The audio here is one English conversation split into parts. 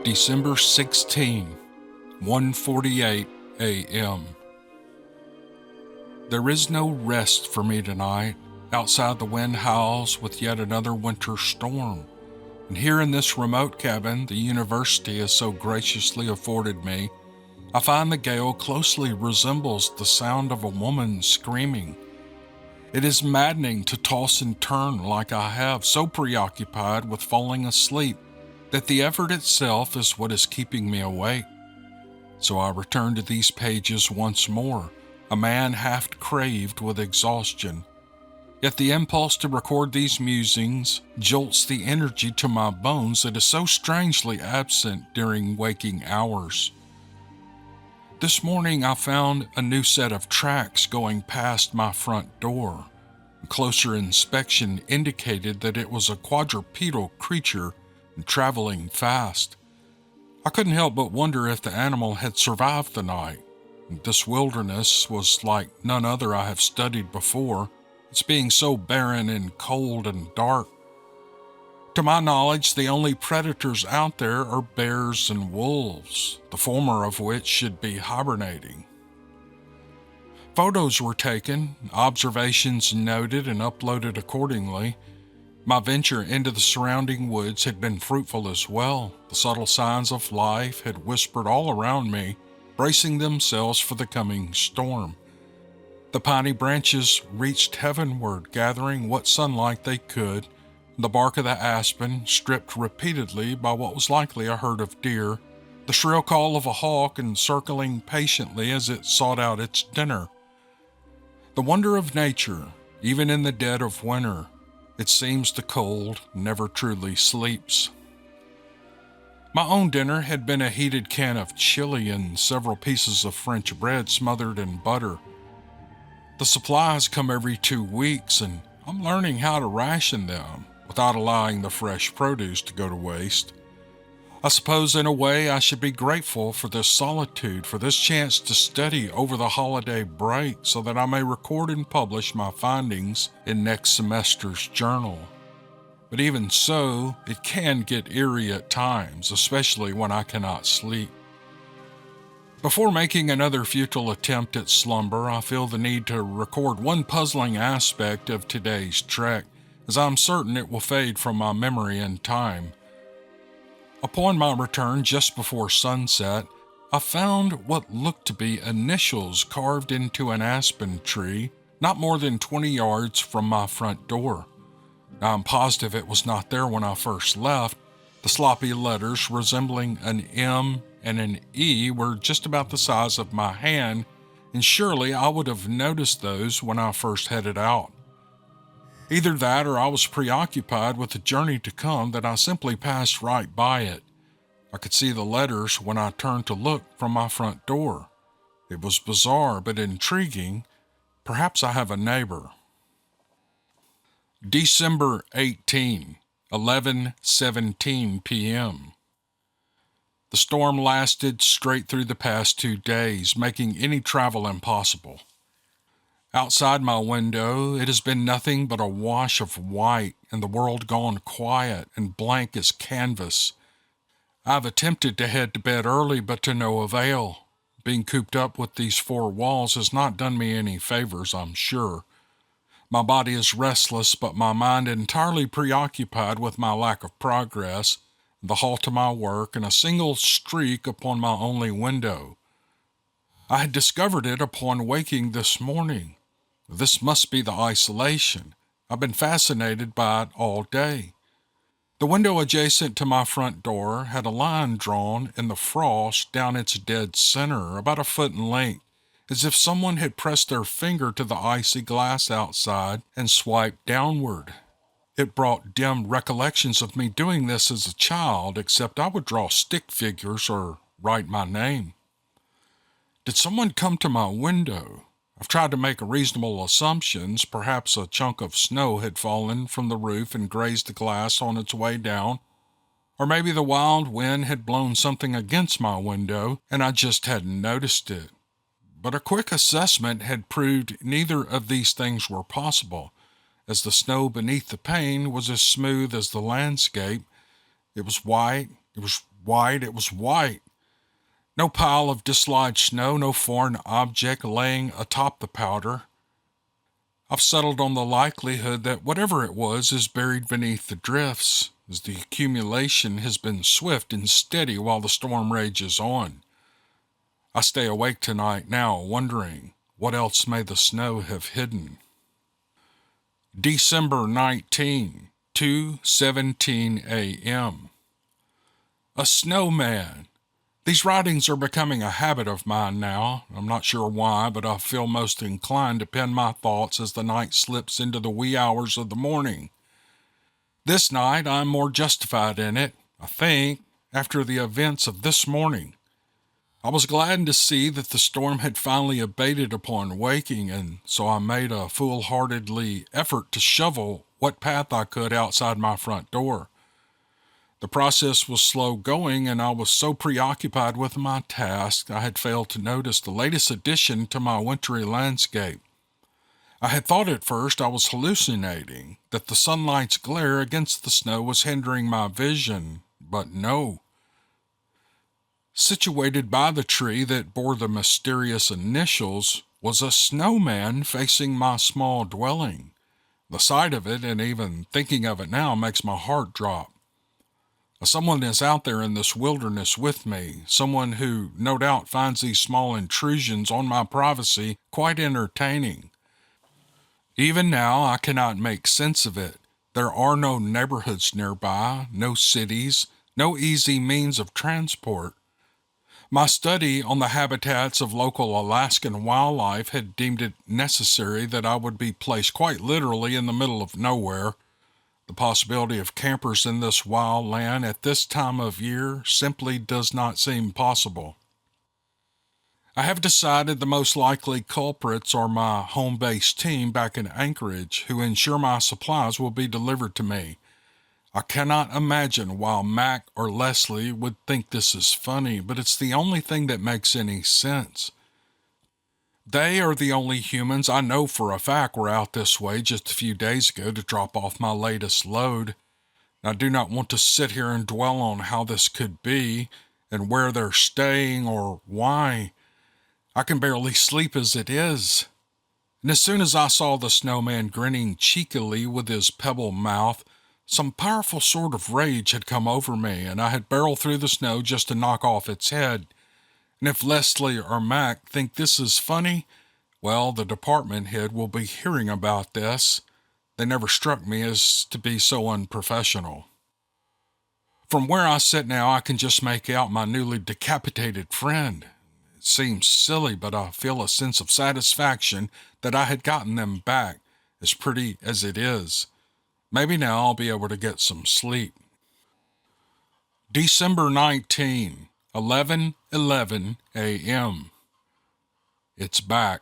December 16, 1:48 a.m. There is no rest for me tonight. Outside the wind howls with yet another winter storm. And here in this remote cabin the university has so graciously afforded me, I find the gale closely resembles the sound of a woman screaming. It is maddening to toss and turn like I have, so preoccupied with falling asleep that the effort itself is what is keeping me awake. So I return to these pages once more, a man half craved with exhaustion. Yet the impulse to record these musings jolts the energy to my bones that is so strangely absent during waking hours. This morning I found a new set of tracks going past my front door. Closer inspection indicated that it was a quadrupedal creature traveling fast. I couldn't help but wonder if the animal had survived the night. This wilderness was like none other I have studied before, it's being so barren and cold and dark. To my knowledge, the only predators out there are bears and wolves, the former of which should be hibernating. Photos were taken, observations noted and uploaded accordingly. My venture into the surrounding woods had been fruitful as well. The subtle signs of life had whispered all around me, bracing themselves for the coming storm. The piney branches reached heavenward, gathering what sunlight they could. The bark of the aspen, stripped repeatedly by what was likely a herd of deer, the shrill call of a hawk encircling patiently as it sought out its dinner. The wonder of nature, even in the dead of winter. It seems the cold never truly sleeps. My own dinner had been a heated can of chili and several pieces of French bread smothered in butter. The supplies come every 2 weeks, and I'm learning how to ration them without allowing the fresh produce to go to waste. I suppose in a way I should be grateful for this solitude, for this chance to study over the holiday break so that I may record and publish my findings in next semester's journal. But even so, it can get eerie at times, especially when I cannot sleep. Before making another futile attempt at slumber, I feel the need to record one puzzling aspect of today's trek, as I'm certain it will fade from my memory in time. Upon my return just before sunset, I found what looked to be initials carved into an aspen tree not more than 20 yards from my front door. Now, I'm positive it was not there when I first left. The sloppy letters resembling an M and an E were just about the size of my hand, and surely I would have noticed those when I first headed out. Either that or I was preoccupied with the journey to come that I simply passed right by it. I could see the letters when I turned to look from my front door. It was bizarre but intriguing. Perhaps I have a neighbor. December 18, 11:17 p.m. The storm lasted straight through the past 2 days, making any travel impossible. Outside my window, it has been nothing but a wash of white and the world gone quiet and blank as canvas. I've attempted to head to bed early, but to no avail. Being cooped up with these 4 walls has not done me any favors, I'm sure. My body is restless, but my mind entirely preoccupied with my lack of progress, the halt to my work, and a single streak upon my only window. I had discovered it upon waking this morning. This must be the isolation. I've been fascinated by it all day. The window adjacent to my front door had a line drawn in the frost down its dead center, about a foot in length, as if someone had pressed their finger to the icy glass outside and swiped downward. It brought dim recollections of me doing this as a child, except I would draw stick figures or write my name. Did someone come to my window? I've tried to make reasonable assumptions. Perhaps a chunk of snow had fallen from the roof and grazed the glass on its way down. Or maybe the wild wind had blown something against my window and I just hadn't noticed it. But a quick assessment had proved neither of these things were possible, as the snow beneath the pane was as smooth as the landscape. It was white, It was white. It was white. No pile of dislodged snow, no foreign object laying atop the powder. I've settled on the likelihood that whatever it was is buried beneath the drifts, as the accumulation has been swift and steady while the storm rages on. I stay awake tonight now, wondering what else may the snow have hidden. December 19, 2:17 a.m. A snowman. These writings are becoming a habit of mine now. I'm not sure why, but I feel most inclined to pen my thoughts as the night slips into the wee hours of the morning. This night, I'm more justified in it, I think, after the events of this morning. I was glad to see that the storm had finally abated upon waking, and so I made a foolhardily effort to shovel what path I could outside my front door. The process was slow going, and I was so preoccupied with my task I had failed to notice the latest addition to my wintry landscape. I had thought at first I was hallucinating, that the sunlight's glare against the snow was hindering my vision, but no. Situated by the tree that bore the mysterious initials was a snowman facing my small dwelling. The sight of it, and even thinking of it now, makes my heart drop. Someone is out there in this wilderness with me, someone who no doubt finds these small intrusions on my privacy quite entertaining. Even now, I cannot make sense of it. There are no neighborhoods nearby, no cities, no easy means of transport. My study on the habitats of local Alaskan wildlife had deemed it necessary that I would be placed quite literally in the middle of nowhere. The possibility of campers in this wild land at this time of year simply does not seem possible. I have decided the most likely culprits are my home-based team back in Anchorage, who ensure my supplies will be delivered to me. I cannot imagine why Mac or Leslie would think this is funny, but it's the only thing that makes any sense. They are the only humans I know for a fact were out this way just a few days ago to drop off my latest load. I do not want to sit here and dwell on how this could be and where they're staying or why. I can barely sleep as it is. And as soon as I saw the snowman grinning cheekily with his pebble mouth, some powerful sort of rage had come over me, and I had barreled through the snow just to knock off its head. And if Leslie or Mac think this is funny, well, the department head will be hearing about this. They never struck me as to be so unprofessional. From where I sit now, I can just make out my newly decapitated friend. It seems silly, but I feel a sense of satisfaction that I had gotten them back, as pretty as it is. Maybe now I'll be able to get some sleep. December 19, 11:11 a.m. It's back.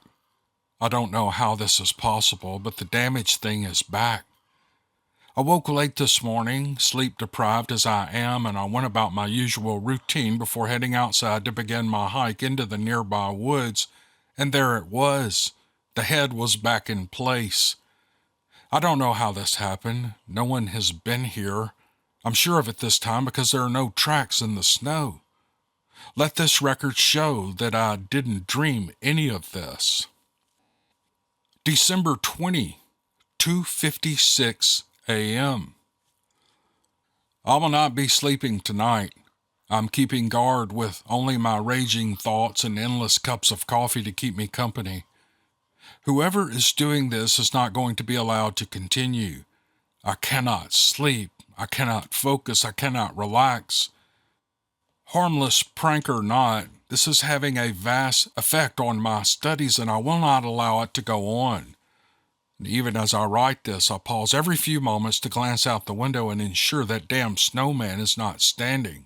I don't know how this is possible, but the damaged thing is back. I woke late this morning, sleep deprived as I am, and I went about my usual routine before heading outside to begin my hike into the nearby woods, and there it was. The head was back in place. I don't know how this happened. No one has been here. I'm sure of it this time because there are no tracks in the snow. Let this record show that I didn't dream any of this. December 20, 2:56 a.m. I will not be sleeping tonight. I'm keeping guard with only my raging thoughts and endless cups of coffee to keep me company. Whoever is doing this is not going to be allowed to continue. I cannot sleep. I cannot focus. I cannot relax. Harmless prank or not, this is having a vast effect on my studies, and I will not allow it to go on. And even as I write this, I pause every few moments to glance out the window and ensure that damn snowman is not standing.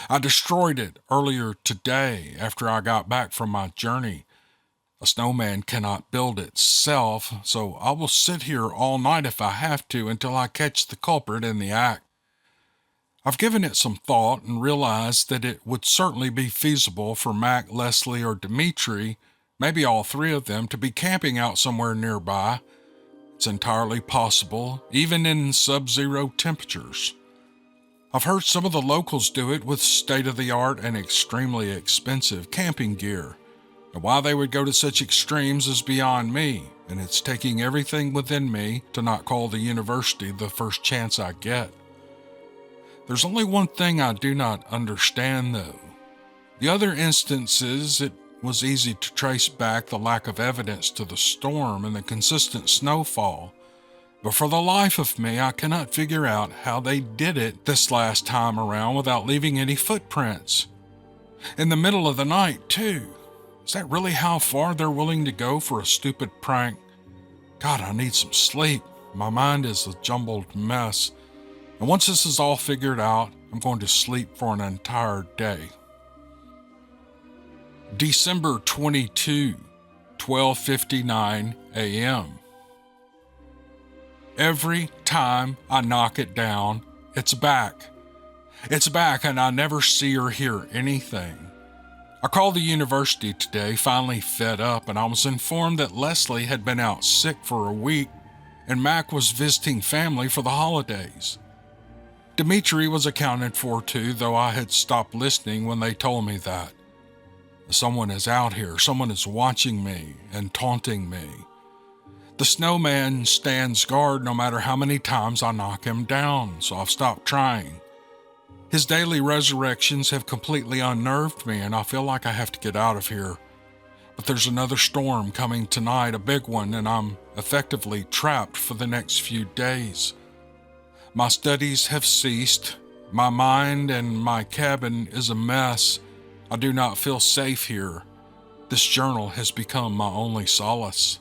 I destroyed it earlier today after I got back from my journey. A snowman cannot build itself, so I will sit here all night if I have to until I catch the culprit in the act. I've given it some thought and realized that it would certainly be feasible for Mac, Leslie, or Dimitri, maybe all three of them, to be camping out somewhere nearby. It's entirely possible, even in sub-zero temperatures. I've heard some of the locals do it with state-of-the-art and extremely expensive camping gear. And why they would go to such extremes is beyond me, and it's taking everything within me to not call the university the first chance I get. There's only one thing I do not understand, though. The other instances, it was easy to trace back the lack of evidence to the storm and the consistent snowfall. But for the life of me, I cannot figure out how they did it this last time around without leaving any footprints. In the middle of the night, too. Is that really how far they're willing to go for a stupid prank? God, I need some sleep. My mind is a jumbled mess. And once this is all figured out, I'm going to sleep for an entire day. December 22, 12:59 a.m. Every time I knock it down, it's back. It's back, and I never see or hear anything. I called the university today, finally fed up, and I was informed that Leslie had been out sick for a week, and Mac was visiting family for the holidays. Dimitri was accounted for too, though I had stopped listening when they told me that. Someone is out here, someone is watching me and taunting me. The snowman stands guard no matter how many times I knock him down, so I've stopped trying. His daily resurrections have completely unnerved me, and I feel like I have to get out of here. But there's another storm coming tonight, a big one, and I'm effectively trapped for the next few days. My studies have ceased. My mind and my cabin is a mess. I do not feel safe here. This journal has become my only solace.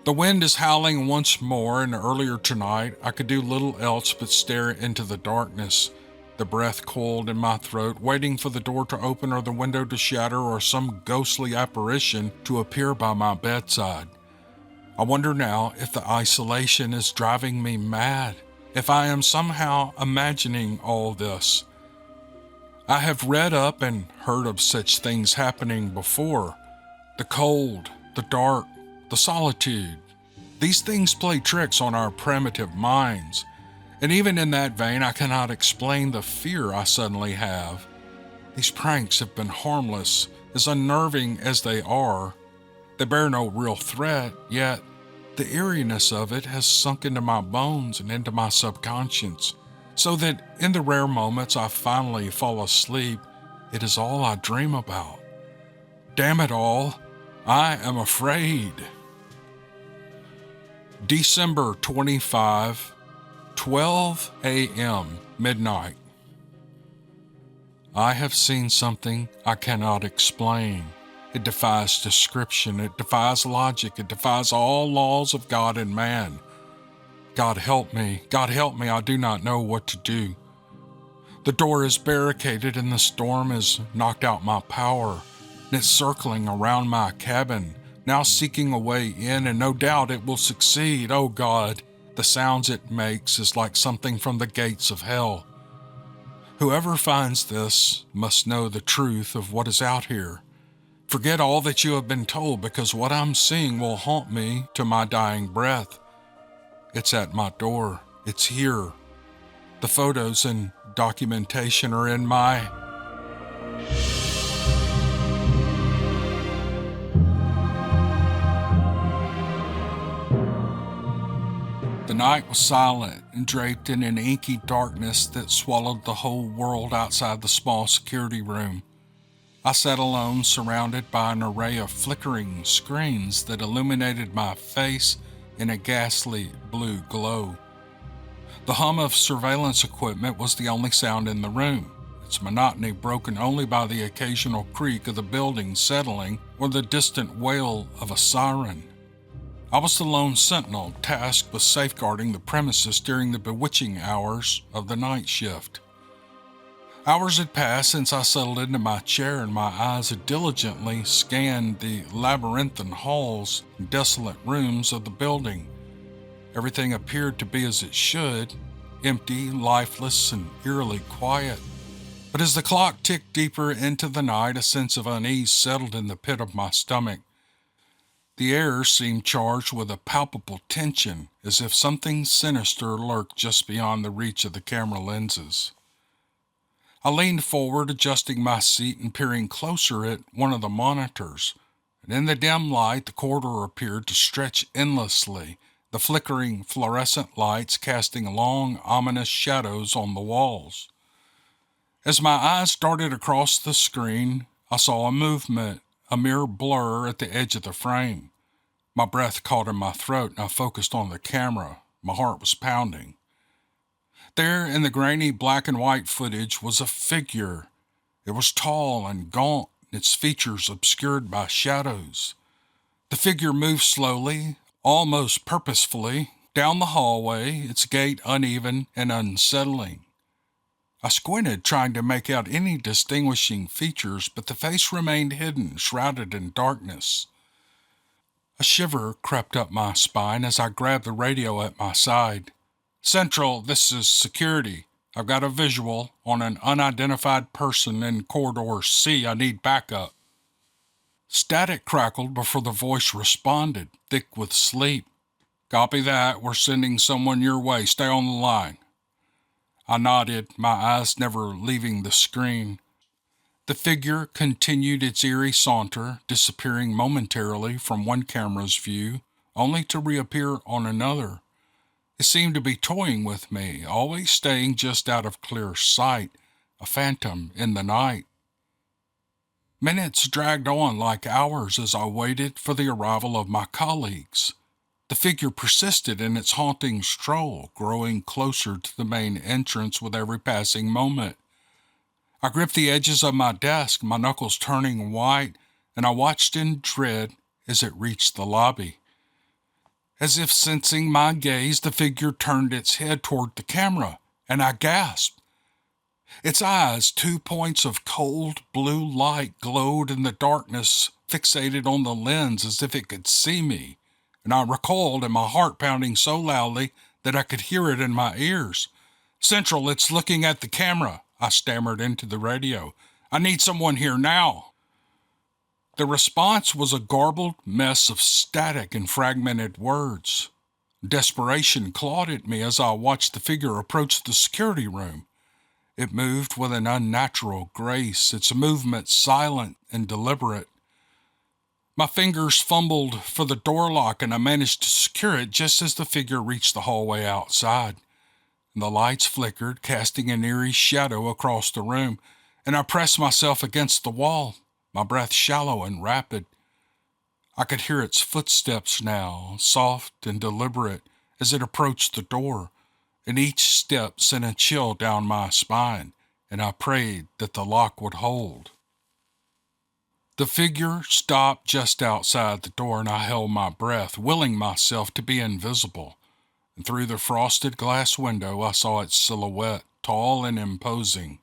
The wind is howling once more, and earlier tonight I could do little else but stare into the darkness, the breath coiled in my throat, waiting for the door to open or the window to shatter or some ghostly apparition to appear by my bedside. I wonder now if the isolation is driving me mad, if I am somehow imagining all this. I have read up and heard of such things happening before. The cold, the dark, the solitude. These things play tricks on our primitive minds. And even in that vein, I cannot explain the fear I suddenly have. These pranks have been harmless, as unnerving as they are. They bear no real threat, yet the eeriness of it has sunk into my bones and into my subconscious, so that in the rare moments I finally fall asleep, it is all I dream about. Damn it all, I am afraid. December 25, 12 a.m., midnight. I have seen something I cannot explain. It defies description, it defies logic, it defies all laws of God and man. God help me, I do not know what to do. The door is barricaded and the storm has knocked out my power, and it's circling around my cabin, now seeking a way in, and no doubt it will succeed. Oh God, the sounds it makes is like something from the gates of hell. Whoever finds this must know the truth of what is out here. Forget all that you have been told, because what I'm seeing will haunt me to my dying breath. It's at my door. It's here. The photos and documentation are in my... The night was silent and draped in an inky darkness that swallowed the whole world outside the small security room. I sat alone, surrounded by an array of flickering screens that illuminated my face in a ghastly blue glow. The hum of surveillance equipment was the only sound in the room, its monotony broken only by the occasional creak of the building settling or the distant wail of a siren. I was the lone sentinel tasked with safeguarding the premises during the bewitching hours of the night shift. Hours had passed since I settled into my chair, and my eyes had diligently scanned the labyrinthine halls and desolate rooms of the building. Everything appeared to be as it should, empty, lifeless, and eerily quiet. But as the clock ticked deeper into the night, a sense of unease settled in the pit of my stomach. The air seemed charged with a palpable tension, as if something sinister lurked just beyond the reach of the camera lenses. I leaned forward, adjusting my seat and peering closer at one of the monitors, and in the dim light the corridor appeared to stretch endlessly, the flickering fluorescent lights casting long, ominous shadows on the walls. As my eyes darted across the screen, I saw a movement, a mere blur at the edge of the frame. My breath caught in my throat, and I focused on the camera. My heart was pounding. There, in the grainy black and white footage, was a figure. It was tall and gaunt, its features obscured by shadows. The figure moved slowly, almost purposefully, down the hallway, its gait uneven and unsettling. I squinted, trying to make out any distinguishing features, but the face remained hidden, shrouded in darkness. A shiver crept up my spine as I grabbed the radio at my side. "Central, this is security. I've got a visual on an unidentified person in corridor C. I need backup." Static crackled before the voice responded, thick with sleep. "Copy that. We're sending someone your way. Stay on the line." I nodded, my eyes never leaving the screen. The figure continued its eerie saunter, disappearing momentarily from one camera's view, only to reappear on another. It seemed to be toying with me, always staying just out of clear sight, a phantom in the night. Minutes dragged on like hours as I waited for the arrival of my colleagues. The figure persisted in its haunting stroll, growing closer to the main entrance with every passing moment. I gripped the edges of my desk, my knuckles turning white, and I watched in dread as it reached the lobby. As if sensing my gaze, the figure turned its head toward the camera, and I gasped. Its eyes, 2 points of cold blue light, glowed in the darkness, fixated on the lens as if it could see me. And I recoiled, and my heart pounding so loudly that I could hear it in my ears. "Central, it's looking at the camera," I stammered into the radio. "I need someone here now." The response was a garbled mess of static and fragmented words. Desperation clawed at me as I watched the figure approach the security room. It moved with an unnatural grace, its movements silent and deliberate. My fingers fumbled for the door lock, and I managed to secure it just as the figure reached the hallway outside. The lights flickered, casting an eerie shadow across the room, and I pressed myself against the wall, my breath shallow and rapid. I could hear its footsteps now, soft and deliberate, as it approached the door, and each step sent a chill down my spine, and I prayed that the lock would hold. The figure stopped just outside the door, and I held my breath, willing myself to be invisible. And through the frosted glass window I saw its silhouette, tall and imposing.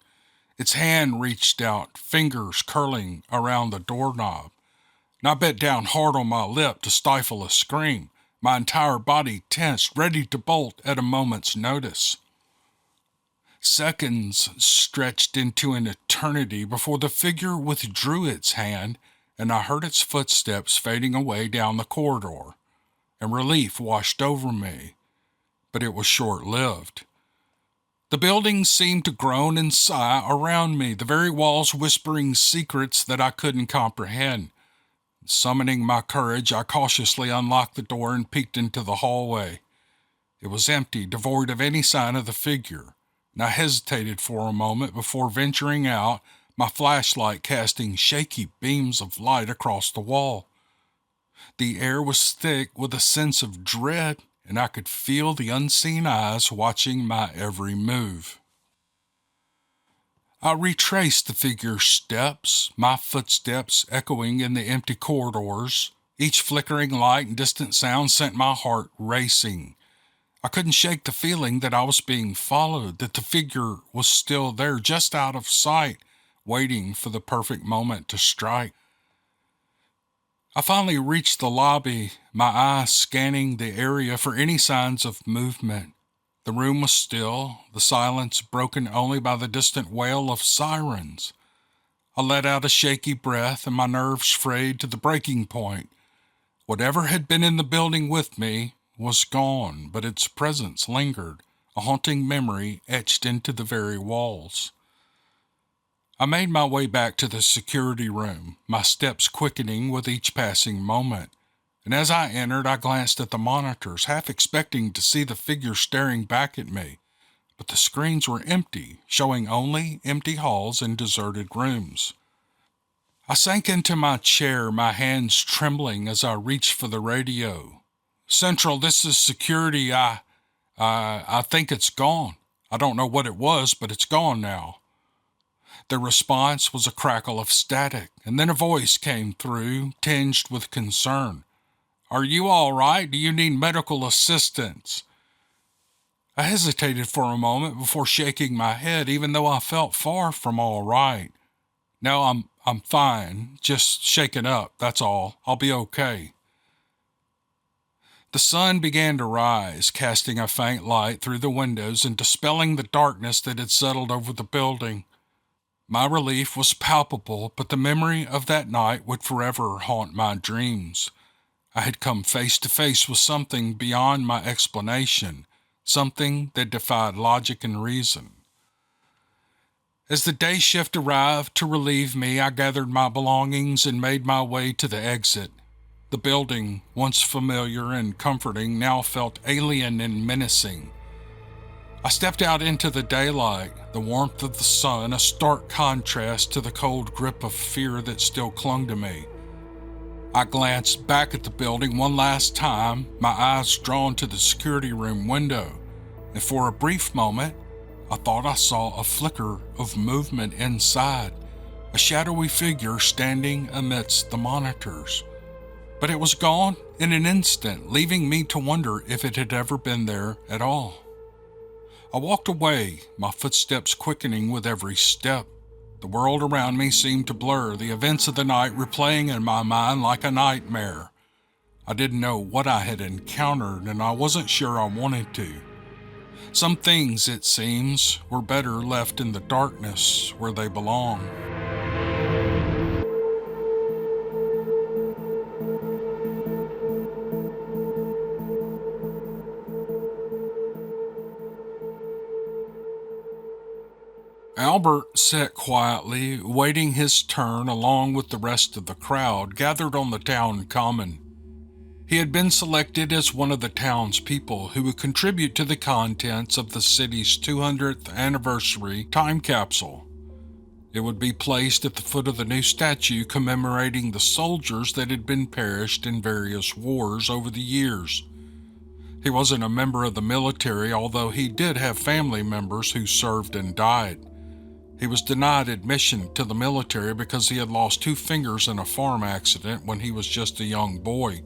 Its hand reached out, fingers curling around the doorknob, and I bit down hard on my lip to stifle a scream, my entire body tensed, ready to bolt at a moment's notice. Seconds stretched into an eternity before the figure withdrew its hand, and I heard its footsteps fading away down the corridor, and relief washed over me. But it was short-lived. The building seemed to groan and sigh around me, the very walls whispering secrets that I couldn't comprehend. Summoning my courage, I cautiously unlocked the door and peeked into the hallway. It was empty, devoid of any sign of the figure, and I hesitated for a moment before venturing out, my flashlight casting shaky beams of light across the wall. The air was thick with a sense of dread, and I could feel the unseen eyes watching my every move. I retraced the figure's steps, my footsteps echoing in the empty corridors. Each flickering light and distant sound sent my heart racing. I couldn't shake the feeling that I was being followed, that the figure was still there, just out of sight, waiting for the perfect moment to strike. I finally reached the lobby, my eyes scanning the area for any signs of movement. The room was still, the silence broken only by the distant wail of sirens. I let out a shaky breath, and my nerves frayed to the breaking point. Whatever had been in the building with me was gone, but its presence lingered, a haunting memory etched into the very walls. I made my way back to the security room, my steps quickening with each passing moment. And as I entered, I glanced at the monitors, half expecting to see the figure staring back at me. But the screens were empty, showing only empty halls and deserted rooms. I sank into my chair, my hands trembling as I reached for the radio. "Central, this is security. I think it's gone. I don't know what it was, but it's gone now." The response was a crackle of static, and then a voice came through, tinged with concern. "Are you all right? Do you need medical assistance?" I hesitated for a moment before shaking my head, even though I felt far from all right. "No, I'm fine. Just shaken up, that's all. I'll be okay." The sun began to rise, casting a faint light through the windows and dispelling the darkness that had settled over the building. My relief was palpable, but the memory of that night would forever haunt my dreams. I had come face to face with something beyond my explanation, something that defied logic and reason. As the day shift arrived to relieve me, I gathered my belongings and made my way to the exit. The building, once familiar and comforting, now felt alien and menacing. I stepped out into the daylight, the warmth of the sun, a stark contrast to the cold grip of fear that still clung to me. I glanced back at the building one last time, my eyes drawn to the security room window, and for a brief moment, I thought I saw a flicker of movement inside, a shadowy figure standing amidst the monitors. But it was gone in an instant, leaving me to wonder if it had ever been there at all. I walked away, my footsteps quickening with every step. The world around me seemed to blur, the events of the night replaying in my mind like a nightmare. I didn't know what I had encountered, and I wasn't sure I wanted to. Some things, it seems, were better left in the darkness where they belong. Albert sat quietly, waiting his turn along with the rest of the crowd gathered on the town common. He had been selected as one of the townspeople who would contribute to the contents of the city's 200th anniversary time capsule. It would be placed at the foot of the new statue commemorating the soldiers that had been perished in various wars over the years. He wasn't a member of the military, although he did have family members who served and died. He was denied admission to the military because he had lost 2 fingers in a farm accident when he was just a young boy.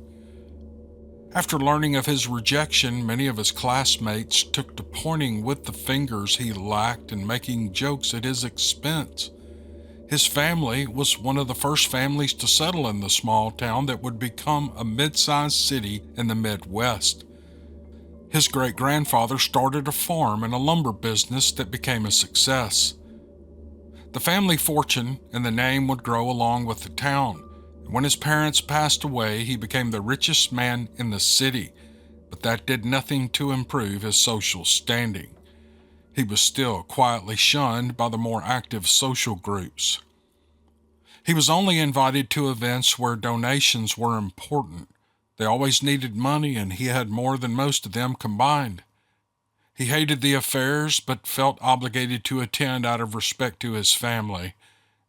After learning of his rejection, many of his classmates took to pointing with the fingers he lacked and making jokes at his expense. His family was one of the first families to settle in the small town that would become a mid-sized city in the Midwest. His great-grandfather started a farm and a lumber business that became a success. The family fortune and the name would grow along with the town. When his parents passed away, he became the richest man in the city, but that did nothing to improve his social standing. He was still quietly shunned by the more active social groups. He was only invited to events where donations were important. They always needed money, and he had more than most of them combined. He hated the affairs, but felt obligated to attend out of respect to his family.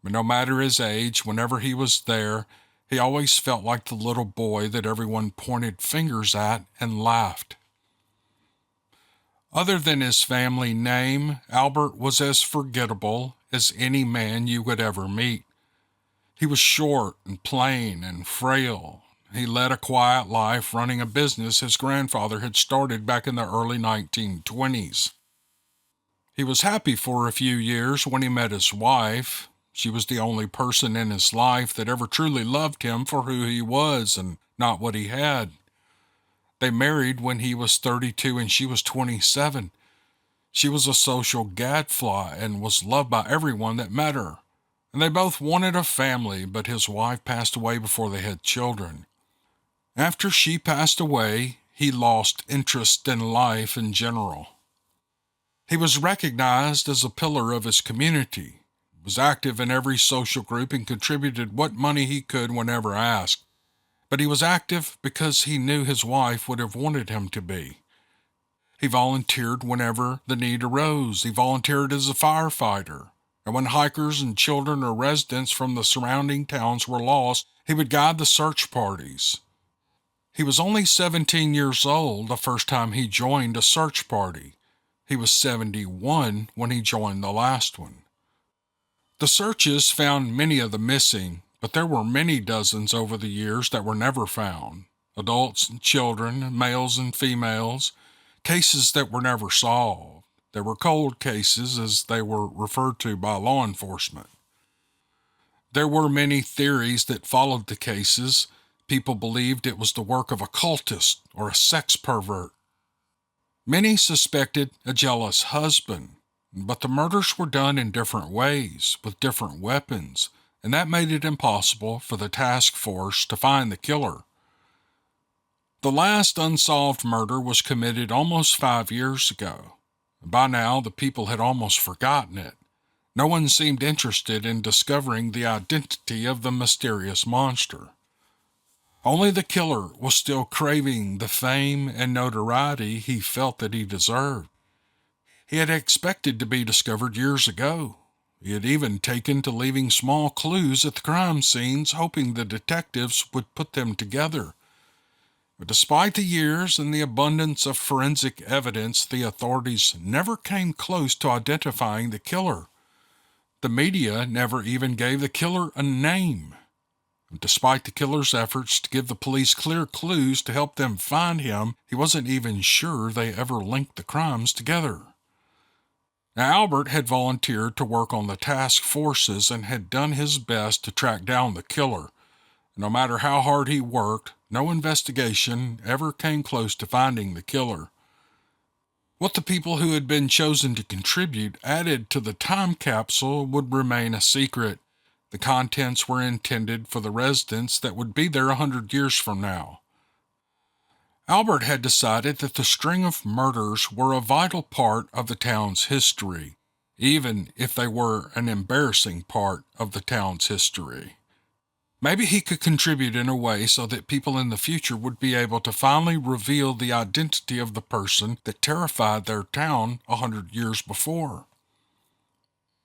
But no matter his age, whenever he was there, he always felt like the little boy that everyone pointed fingers at and laughed. Other than his family name, Albert was as forgettable as any man you would ever meet. He was short and plain and frail. He led a quiet life running a business his grandfather had started back in the early 1920s. He was happy for a few years when he met his wife. She was the only person in his life that ever truly loved him for who he was and not what he had. They married when he was 32 and she was 27. She was a social gadfly and was loved by everyone that met her. And they both wanted a family, but his wife passed away before they had children. After she passed away, he lost interest in life in general. He was recognized as a pillar of his community, was active in every social group, and contributed what money he could whenever asked. But he was active because he knew his wife would have wanted him to be. He volunteered whenever the need arose. He volunteered as a firefighter. And when hikers and children or residents from the surrounding towns were lost, he would guide the search parties. He was only 17 years old the first time he joined a search party. He was 71 when he joined the last one. The searches found many of the missing, but there were many dozens over the years that were never found. Adults and children, males and females, cases that were never solved. They were cold cases, as they were referred to by law enforcement. There were many theories that followed the cases. People believed it was the work of a cultist or a sex pervert. Many suspected a jealous husband, but the murders were done in different ways, with different weapons, and that made it impossible for the task force to find the killer. The last unsolved murder was committed almost 5 years ago. By now, the people had almost forgotten it. No one seemed interested in discovering the identity of the mysterious monster. Only the killer was still craving the fame and notoriety he felt that he deserved. He had expected to be discovered years ago. He had even taken to leaving small clues at the crime scenes, hoping the detectives would put them together. But despite the years and the abundance of forensic evidence, the authorities never came close to identifying the killer. The media never even gave the killer a name. Despite the killer's efforts to give the police clear clues to help them find him, he wasn't even sure they ever linked the crimes together. Now, Albert had volunteered to work on the task forces and had done his best to track down the killer. No matter how hard he worked, no investigation ever came close to finding the killer. What the people who had been chosen to contribute added to the time capsule would remain a secret. The contents were intended for the residents that would be there 100 years from now. Albert had decided that the string of murders were a vital part of the town's history, even if they were an embarrassing part of the town's history. Maybe he could contribute in a way so that people in the future would be able to finally reveal the identity of the person that terrified their town 100 years before.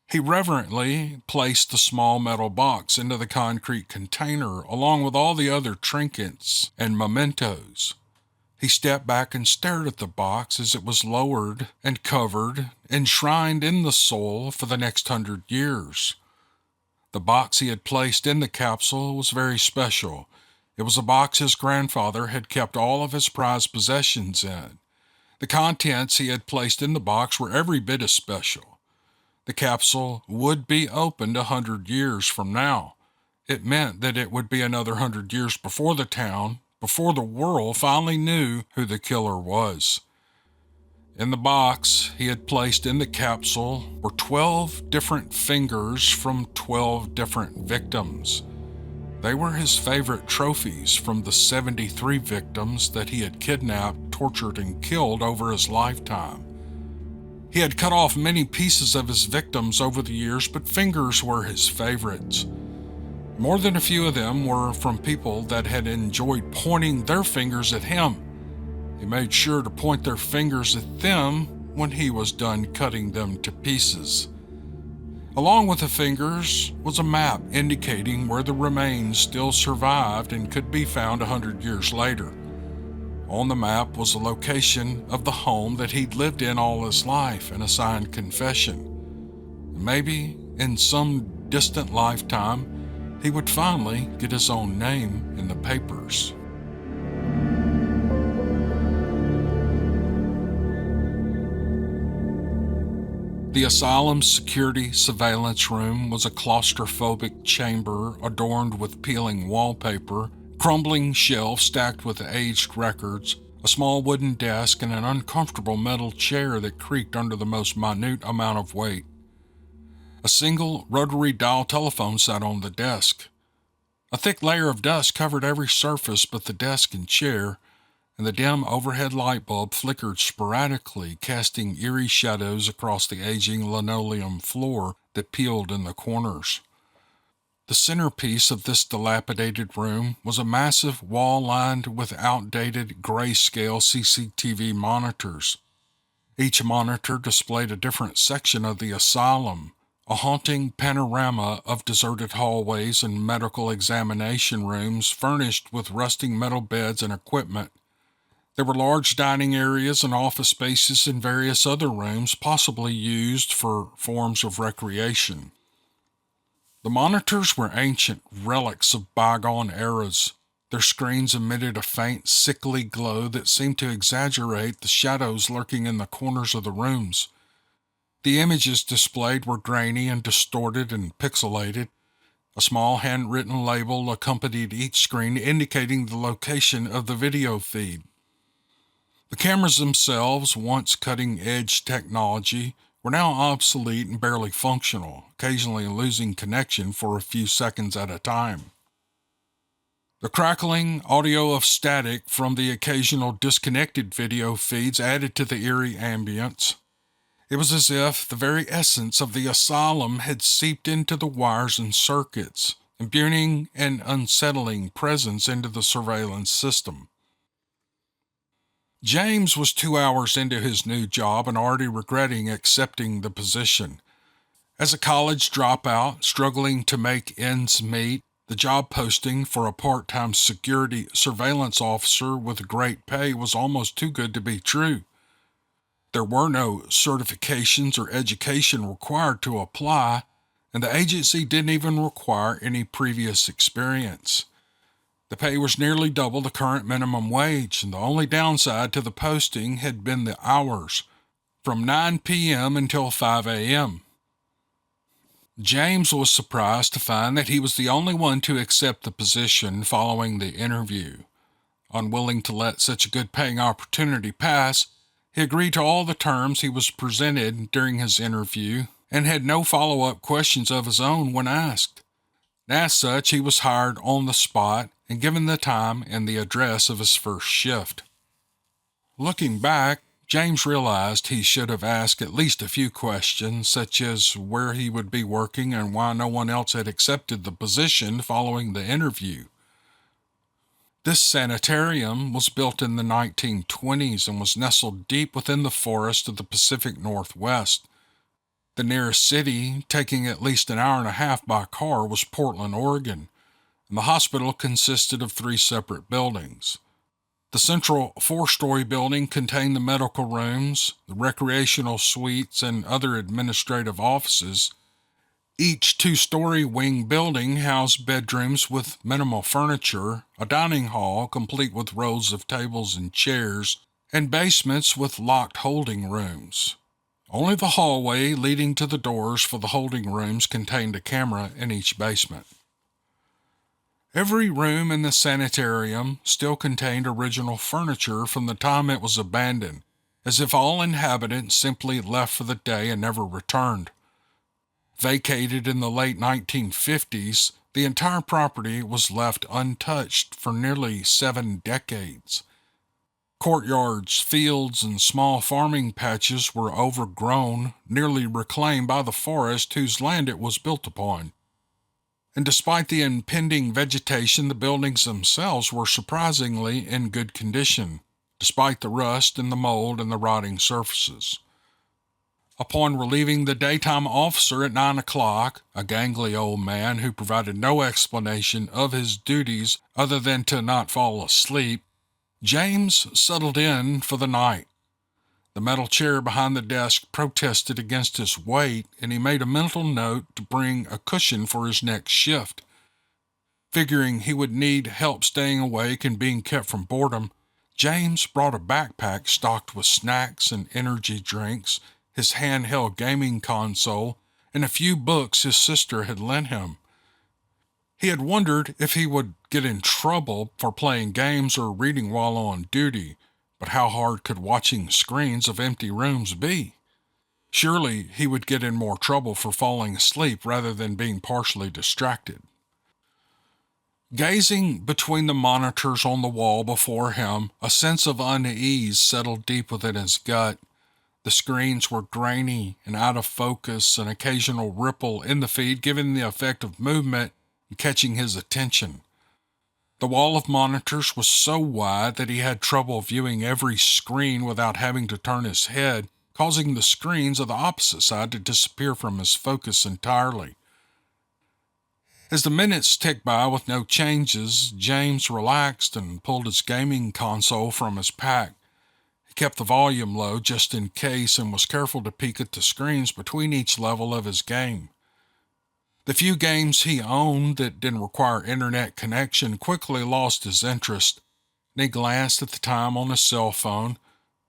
He reverently placed the small metal box into the concrete container along with all the other trinkets and mementos. He stepped back and stared at the box as it was lowered and covered, enshrined in the soil for the next 100 years. The box he had placed in the capsule was very special. It was a box his grandfather had kept all of his prized possessions in. The contents he had placed in the box were every bit as special. The capsule would be opened 100 years from now. It meant that it would be another 100 years before the town, before the world finally knew who the killer was. In the box he had placed in the capsule were 12 different fingers from 12 different victims. They were his favorite trophies from the 73 victims that he had kidnapped, tortured, and killed over his lifetime. He had cut off many pieces of his victims over the years, but fingers were his favorites. More than a few of them were from people that had enjoyed pointing their fingers at him. He made sure to point their fingers at them when he was done cutting them to pieces. Along with the fingers was a map indicating where the remains still survived and could be found 100 years later. On the map was the location of the home that he'd lived in all his life and a signed confession. Maybe in some distant lifetime, he would finally get his own name in the papers. The asylum's security surveillance room was a claustrophobic chamber adorned with peeling wallpaper, crumbling shelves stacked with aged records, a small wooden desk, and an uncomfortable metal chair that creaked under the most minute amount of weight. A single rotary dial telephone sat on the desk. A thick layer of dust covered every surface but the desk and chair, and the dim overhead light bulb flickered sporadically, casting eerie shadows across the aging linoleum floor that peeled in the corners. The centerpiece of this dilapidated room was a massive wall lined with outdated grayscale CCTV monitors. Each monitor displayed a different section of the asylum, a haunting panorama of deserted hallways and medical examination rooms furnished with rusting metal beds and equipment. There were large dining areas and office spaces in various other rooms, possibly used for forms of recreation. The monitors were ancient relics of bygone eras. Their screens emitted a faint, sickly glow that seemed to exaggerate the shadows lurking in the corners of the rooms. The images displayed were grainy and distorted and pixelated. A small handwritten label accompanied each screen indicating the location of the video feed. The cameras themselves, once cutting-edge technology, were now obsolete and barely functional, occasionally losing connection for a few seconds at a time. The crackling audio of static from the occasional disconnected video feeds added to the eerie ambience. It was as if the very essence of the asylum had seeped into the wires and circuits, imbuing an unsettling presence into the surveillance system. James was 2 hours into his new job and already regretting accepting the position. As a college dropout, struggling to make ends meet, the job posting for a part-time security surveillance officer with great pay was almost too good to be true. There were no certifications or education required to apply, and the agency didn't even require any previous experience. The pay was nearly double the current minimum wage, and the only downside to the posting had been the hours, from 9 p.m. until 5 a.m. James was surprised to find that he was the only one to accept the position following the interview. Unwilling to let such a good-paying opportunity pass, he agreed to all the terms he was presented during his interview and had no follow-up questions of his own when asked. As such, he was hired on the spot and given the time and the address of his first shift. Looking back, James realized he should have asked at least a few questions, such as where he would be working and why no one else had accepted the position following the interview. This sanitarium was built in the 1920s and was nestled deep within the forest of the Pacific Northwest. The nearest city, taking at least an hour and a half by car, was Portland, Oregon, and the hospital consisted of 3 separate buildings. The central 4-story building contained the medical rooms, the recreational suites, and other administrative offices. Each 2-story wing building housed bedrooms with minimal furniture, a dining hall complete with rows of tables and chairs, and basements with locked holding rooms. Only the hallway leading to the doors for the holding rooms contained a camera in each basement. Every room in the sanitarium still contained original furniture from the time it was abandoned, as if all inhabitants simply left for the day and never returned. Vacated in the late 1950s, the entire property was left untouched for nearly 7 decades. Courtyards, fields, and small farming patches were overgrown, nearly reclaimed by the forest whose land it was built upon. And despite the impending vegetation, the buildings themselves were surprisingly in good condition, despite the rust and the mold and the rotting surfaces. Upon relieving the daytime officer at 9 o'clock, a gangly old man who provided no explanation of his duties other than to not fall asleep, James settled in for the night. The metal chair behind the desk protested against his weight, and he made a mental note to bring a cushion for his next shift. Figuring he would need help staying awake and being kept from boredom, James brought a backpack stocked with snacks and energy drinks, his handheld gaming console, and a few books his sister had lent him. He had wondered if he would get in trouble for playing games or reading while on duty, but how hard could watching screens of empty rooms be? Surely he would get in more trouble for falling asleep rather than being partially distracted. Gazing between the monitors on the wall before him, a sense of unease settled deep within his gut. The screens were grainy and out of focus, an occasional ripple in the feed giving the effect of movement and catching his attention. The wall of monitors was so wide that he had trouble viewing every screen without having to turn his head, causing the screens of the opposite side to disappear from his focus entirely. As the minutes ticked by with no changes, James relaxed and pulled his gaming console from his pack. He kept the volume low just in case and was careful to peek at the screens between each level of his game. The few games he owned that didn't require internet connection quickly lost his interest, and he glanced at the time on his cell phone.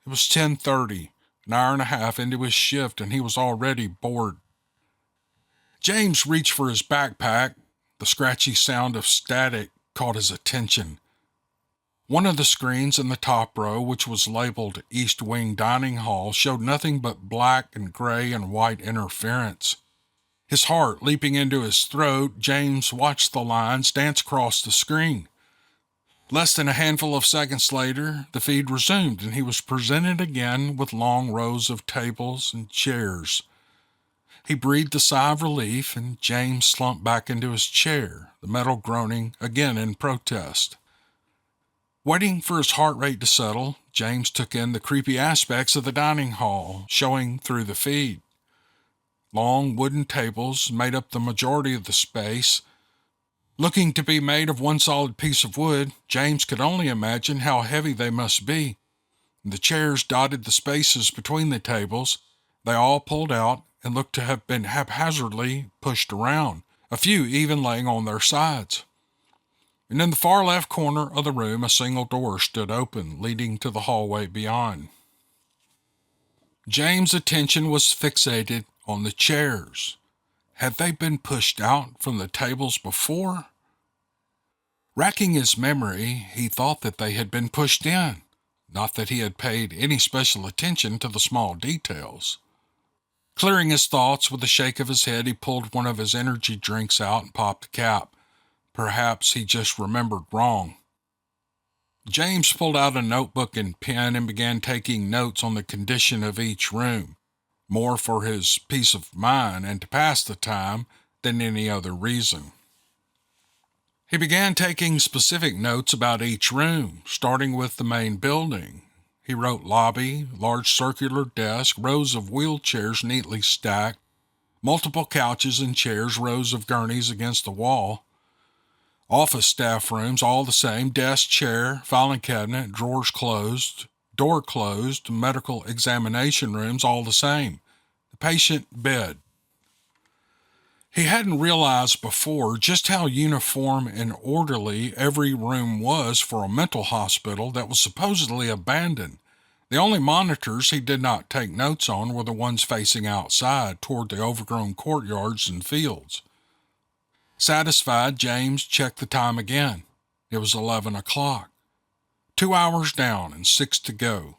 It was 10:30, an hour and a half into his shift, and he was already bored. James reached for his backpack. The scratchy sound of static caught his attention. One of the screens in the top row, which was labeled East Wing Dining Hall, showed nothing but black and gray and white interference. His heart leaping into his throat, James watched the lines dance across the screen. Less than a handful of seconds later, the feed resumed, and he was presented again with long rows of tables and chairs. He breathed a sigh of relief, and James slumped back into his chair, the metal groaning again in protest. Waiting for his heart rate to settle, James took in the creepy aspects of the dining hall, showing through the feed. Long wooden tables made up the majority of the space. Looking to be made of one solid piece of wood, James could only imagine how heavy they must be. The chairs dotted the spaces between the tables. They all pulled out and looked to have been haphazardly pushed around, a few even laying on their sides. And in the far left corner of the room, a single door stood open, leading to the hallway beyond. James' attention was fixated on the chairs. Had they been pushed out from the tables before? Racking his memory, he thought that they had been pushed in, not that he had paid any special attention to the small details. Clearing his thoughts with a shake of his head, he pulled one of his energy drinks out and popped the cap. Perhaps he just remembered wrong. James pulled out a notebook and pen and began taking notes on the condition of each room, more for his peace of mind and to pass the time than any other reason. He began taking specific notes about each room, starting with the main building. He wrote lobby, large circular desk, rows of wheelchairs neatly stacked, multiple couches and chairs, rows of gurneys against the wall. Office staff rooms, all the same, desk, chair, filing cabinet, drawers closed, door closed, medical examination rooms, all the same. The patient bed. He hadn't realized before just how uniform and orderly every room was for a mental hospital that was supposedly abandoned. The only monitors he did not take notes on were the ones facing outside toward the overgrown courtyards and fields. Satisfied, James checked the time again. It was 11 o'clock. 2 hours down and 6 to go.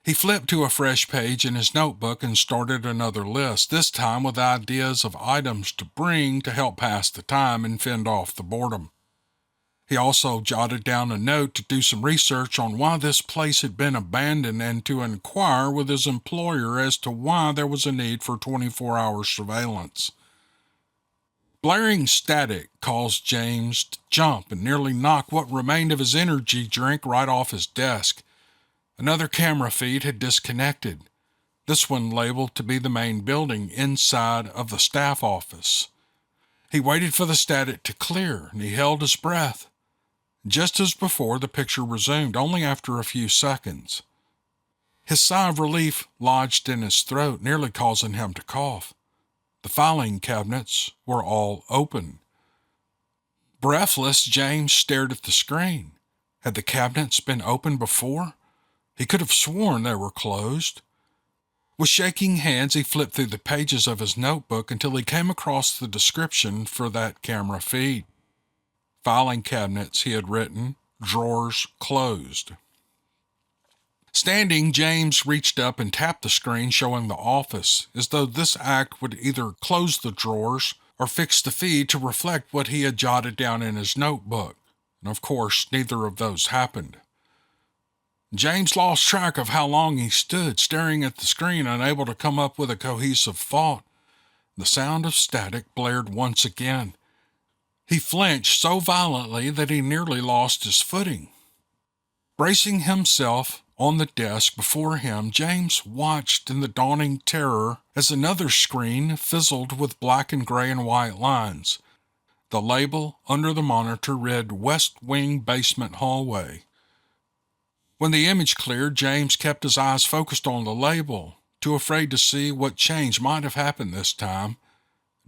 He flipped to a fresh page in his notebook and started another list, this time with ideas of items to bring to help pass the time and fend off the boredom. He also jotted down a note to do some research on why this place had been abandoned and to inquire with his employer as to why there was a need for 24-hour surveillance. Blaring static caused James to jump and nearly knock what remained of his energy drink right off his desk. Another camera feed had disconnected, this one labeled to be the main building inside of the staff office. He waited for the static to clear, and he held his breath. Just as before, the picture resumed, only after a few seconds. His sigh of relief lodged in his throat, nearly causing him to cough. The filing cabinets were all open. Breathless, James stared at the screen. Had the cabinets been opened before? He could have sworn they were closed. With shaking hands, he flipped through the pages of his notebook until he came across the description for that camera feed. Filing cabinets, he had written, drawers closed. Standing, James reached up and tapped the screen showing the office, as though this act would either close the drawers or fix the feed to reflect what he had jotted down in his notebook. And of course, neither of those happened. James lost track of how long he stood, staring at the screen, unable to come up with a cohesive thought. The sound of static blared once again. He flinched so violently that he nearly lost his footing. Bracing himself on the desk before him, James watched in the dawning terror as another screen fizzled with black and gray and white lines. The label under the monitor read West Wing Basement Hallway. When the image cleared, James kept his eyes focused on the label, too afraid to see what change might have happened this time.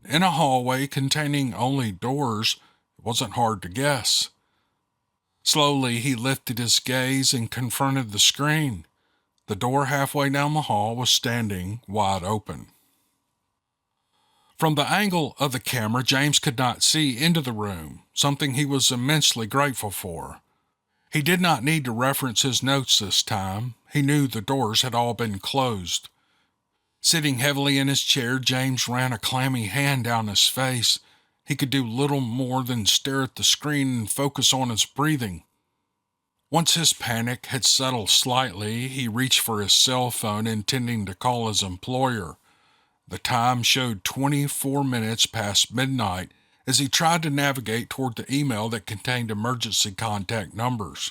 In a hallway containing only doors, it wasn't hard to guess. Slowly, he lifted his gaze and confronted the screen. The door halfway down the hall was standing wide open. From the angle of the camera, James could not see into the room, something he was immensely grateful for. He did not need to reference his notes this time. He knew the doors had all been closed. Sitting heavily in his chair, James ran a clammy hand down his face. He could do little more than stare at the screen and focus on his breathing. Once his panic had settled slightly, he reached for his cell phone, intending to call his employer. The time showed 24 minutes past midnight as he tried to navigate toward the email that contained emergency contact numbers.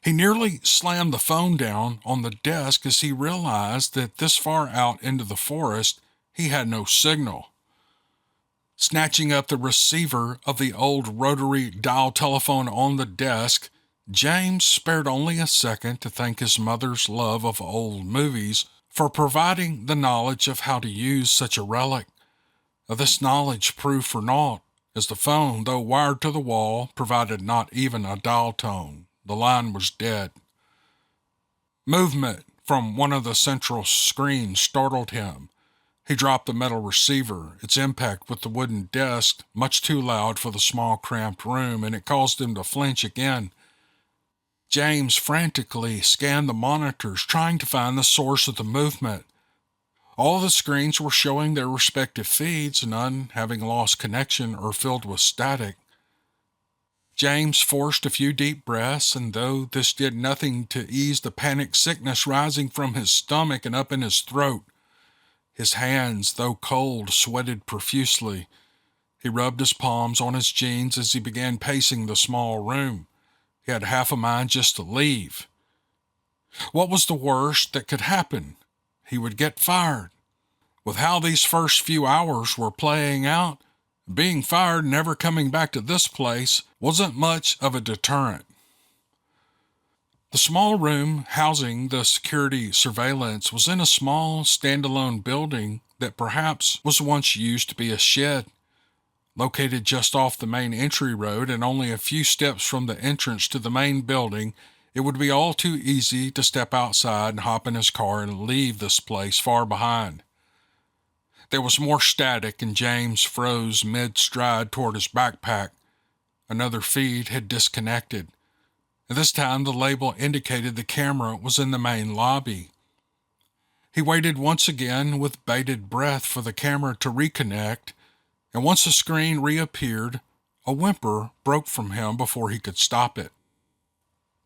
He nearly slammed the phone down on the desk as he realized that this far out into the forest, he had no signal. Snatching up the receiver of the old rotary dial telephone on the desk, James spared only a second to thank his mother's love of old movies for providing the knowledge of how to use such a relic. This knowledge proved for naught, as the phone, though wired to the wall, provided not even a dial tone. The line was dead. Movement from one of the central screens startled him. He dropped the metal receiver, its impact with the wooden desk much too loud for the small, cramped room, and it caused him to flinch again. James frantically scanned the monitors, trying to find the source of the movement. All the screens were showing their respective feeds, none having lost connection or filled with static. James forced a few deep breaths, and though this did nothing to ease the panic sickness rising from his stomach and up in his throat, his hands, though cold, sweated profusely. He rubbed his palms on his jeans as he began pacing the small room. He had half a mind just to leave. What was the worst that could happen? He would get fired. With how these first few hours were playing out, being fired and never coming back to this place wasn't much of a deterrent. The small room housing the security surveillance was in a small, standalone building that perhaps was once used to be a shed. Located just off the main entry road and only a few steps from the entrance to the main building, it would be all too easy to step outside and hop in his car and leave this place far behind. There was more static, and James froze mid-stride toward his backpack. Another feed had disconnected. At this time, the label indicated the camera was in the main lobby. He waited once again with bated breath for the camera to reconnect, and once the screen reappeared, a whimper broke from him before he could stop it.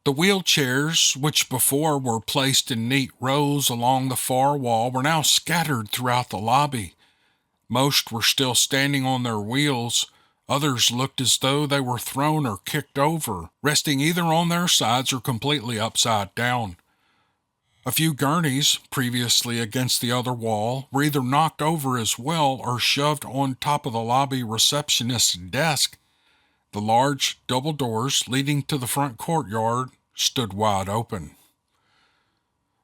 The wheelchairs, which before were placed in neat rows along the far wall, were now scattered throughout the lobby. Most were still standing on their wheels. Others looked as though they were thrown or kicked over, resting either on their sides or completely upside down. A few gurneys, previously against the other wall, were either knocked over as well or shoved on top of the lobby receptionist's desk. The large double doors leading to the front courtyard stood wide open.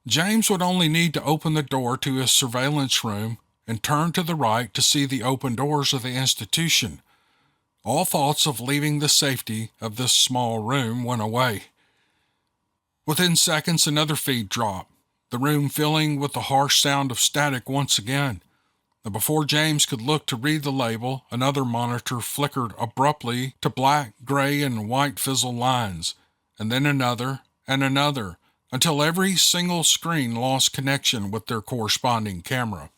James would only need to open the door to his surveillance room and turn to the right to see the open doors of the institution. All thoughts of leaving the safety of this small room went away. Within seconds, another feed dropped, the room filling with the harsh sound of static once again. And before James could look to read the label, another monitor flickered abruptly to black, gray, and white fizzle lines, and then another and another, until every single screen lost connection with their corresponding camera.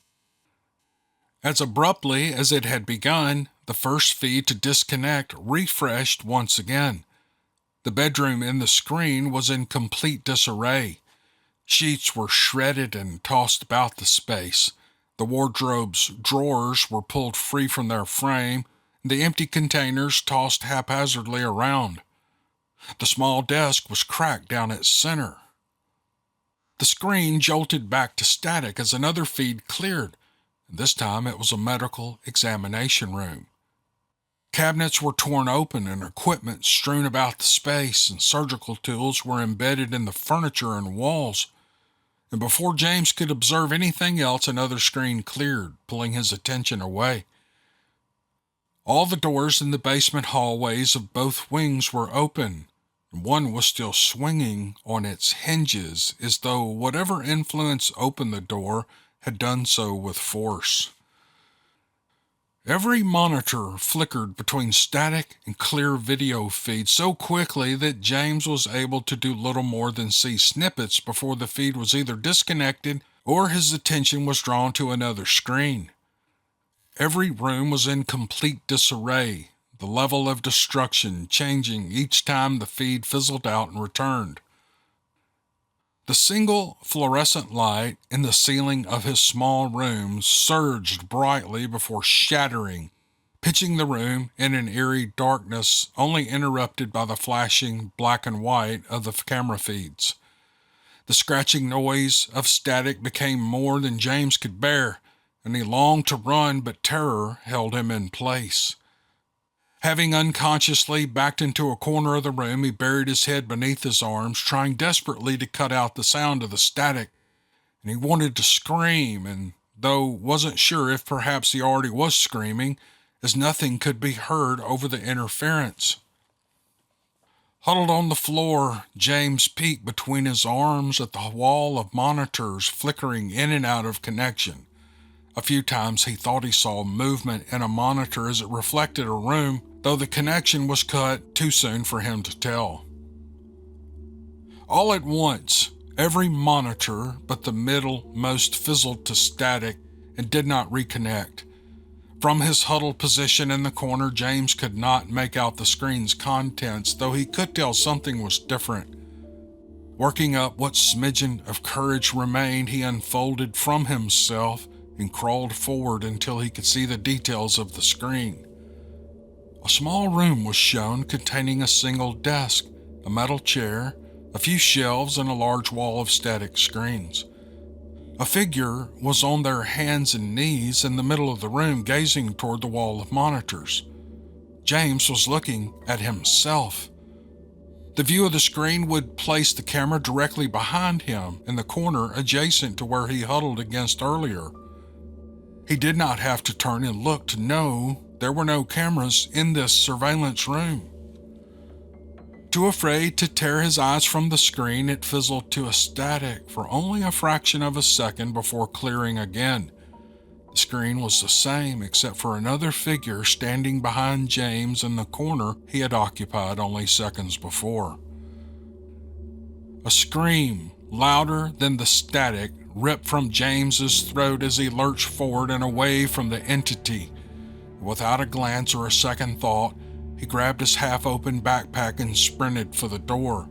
As abruptly as it had begun, the first feed to disconnect refreshed once again. The bedroom in the screen was in complete disarray. Sheets were shredded and tossed about the space. The wardrobe's drawers were pulled free from their frame, the empty containers tossed haphazardly around. The small desk was cracked down its center. The screen jolted back to static as another feed cleared. This time it was a medical examination room. Cabinets were torn open and equipment strewn about the space, and surgical tools were embedded in the furniture and walls. And before James could observe anything else, another screen cleared, pulling his attention away. All the doors in the basement hallways of both wings were open, and one was still swinging on its hinges, as though whatever influence opened the door had done so with force. Every monitor flickered between static and clear video feeds so quickly that James was able to do little more than see snippets before the feed was either disconnected or his attention was drawn to another screen. Every room was in complete disarray, the level of destruction changing each time the feed fizzled out and returned. The single fluorescent light in the ceiling of his small room surged brightly before shattering, pitching the room in an eerie darkness only interrupted by the flashing black and white of the camera feeds. The scratching noise of static became more than James could bear, and he longed to run, but terror held him in place. Having unconsciously backed into a corner of the room, he buried his head beneath his arms, trying desperately to cut out the sound of the static. And he wanted to scream, and though wasn't sure if perhaps he already was screaming, as nothing could be heard over the interference. Huddled on the floor, James peeked between his arms at the wall of monitors flickering in and out of connection. A few times he thought he saw movement in a monitor as it reflected a room, though the connection was cut too soon for him to tell. All at once, every monitor but the middlemost fizzled to static and did not reconnect. From his huddled position in the corner, James could not make out the screen's contents, though he could tell something was different. Working up what smidgen of courage remained, he unfolded from himself and crawled forward until he could see the details of the screen. A small room was shown containing a single desk, a metal chair, a few shelves, and a large wall of static screens. A figure was on their hands and knees in the middle of the room, gazing toward the wall of monitors. James was looking at himself. The view of the screen would place the camera directly behind him in the corner adjacent to where he huddled against earlier. He did not have to turn and look to know there were no cameras in this surveillance room. Too afraid to tear his eyes from the screen, it fizzled to a static for only a fraction of a second before clearing again. The screen was the same except for another figure standing behind James in the corner he had occupied only seconds before. A scream, louder than the static, ripped from James's throat as he lurched forward and away from the entity. Without a glance or a second thought, he grabbed his half-open backpack and sprinted for the door.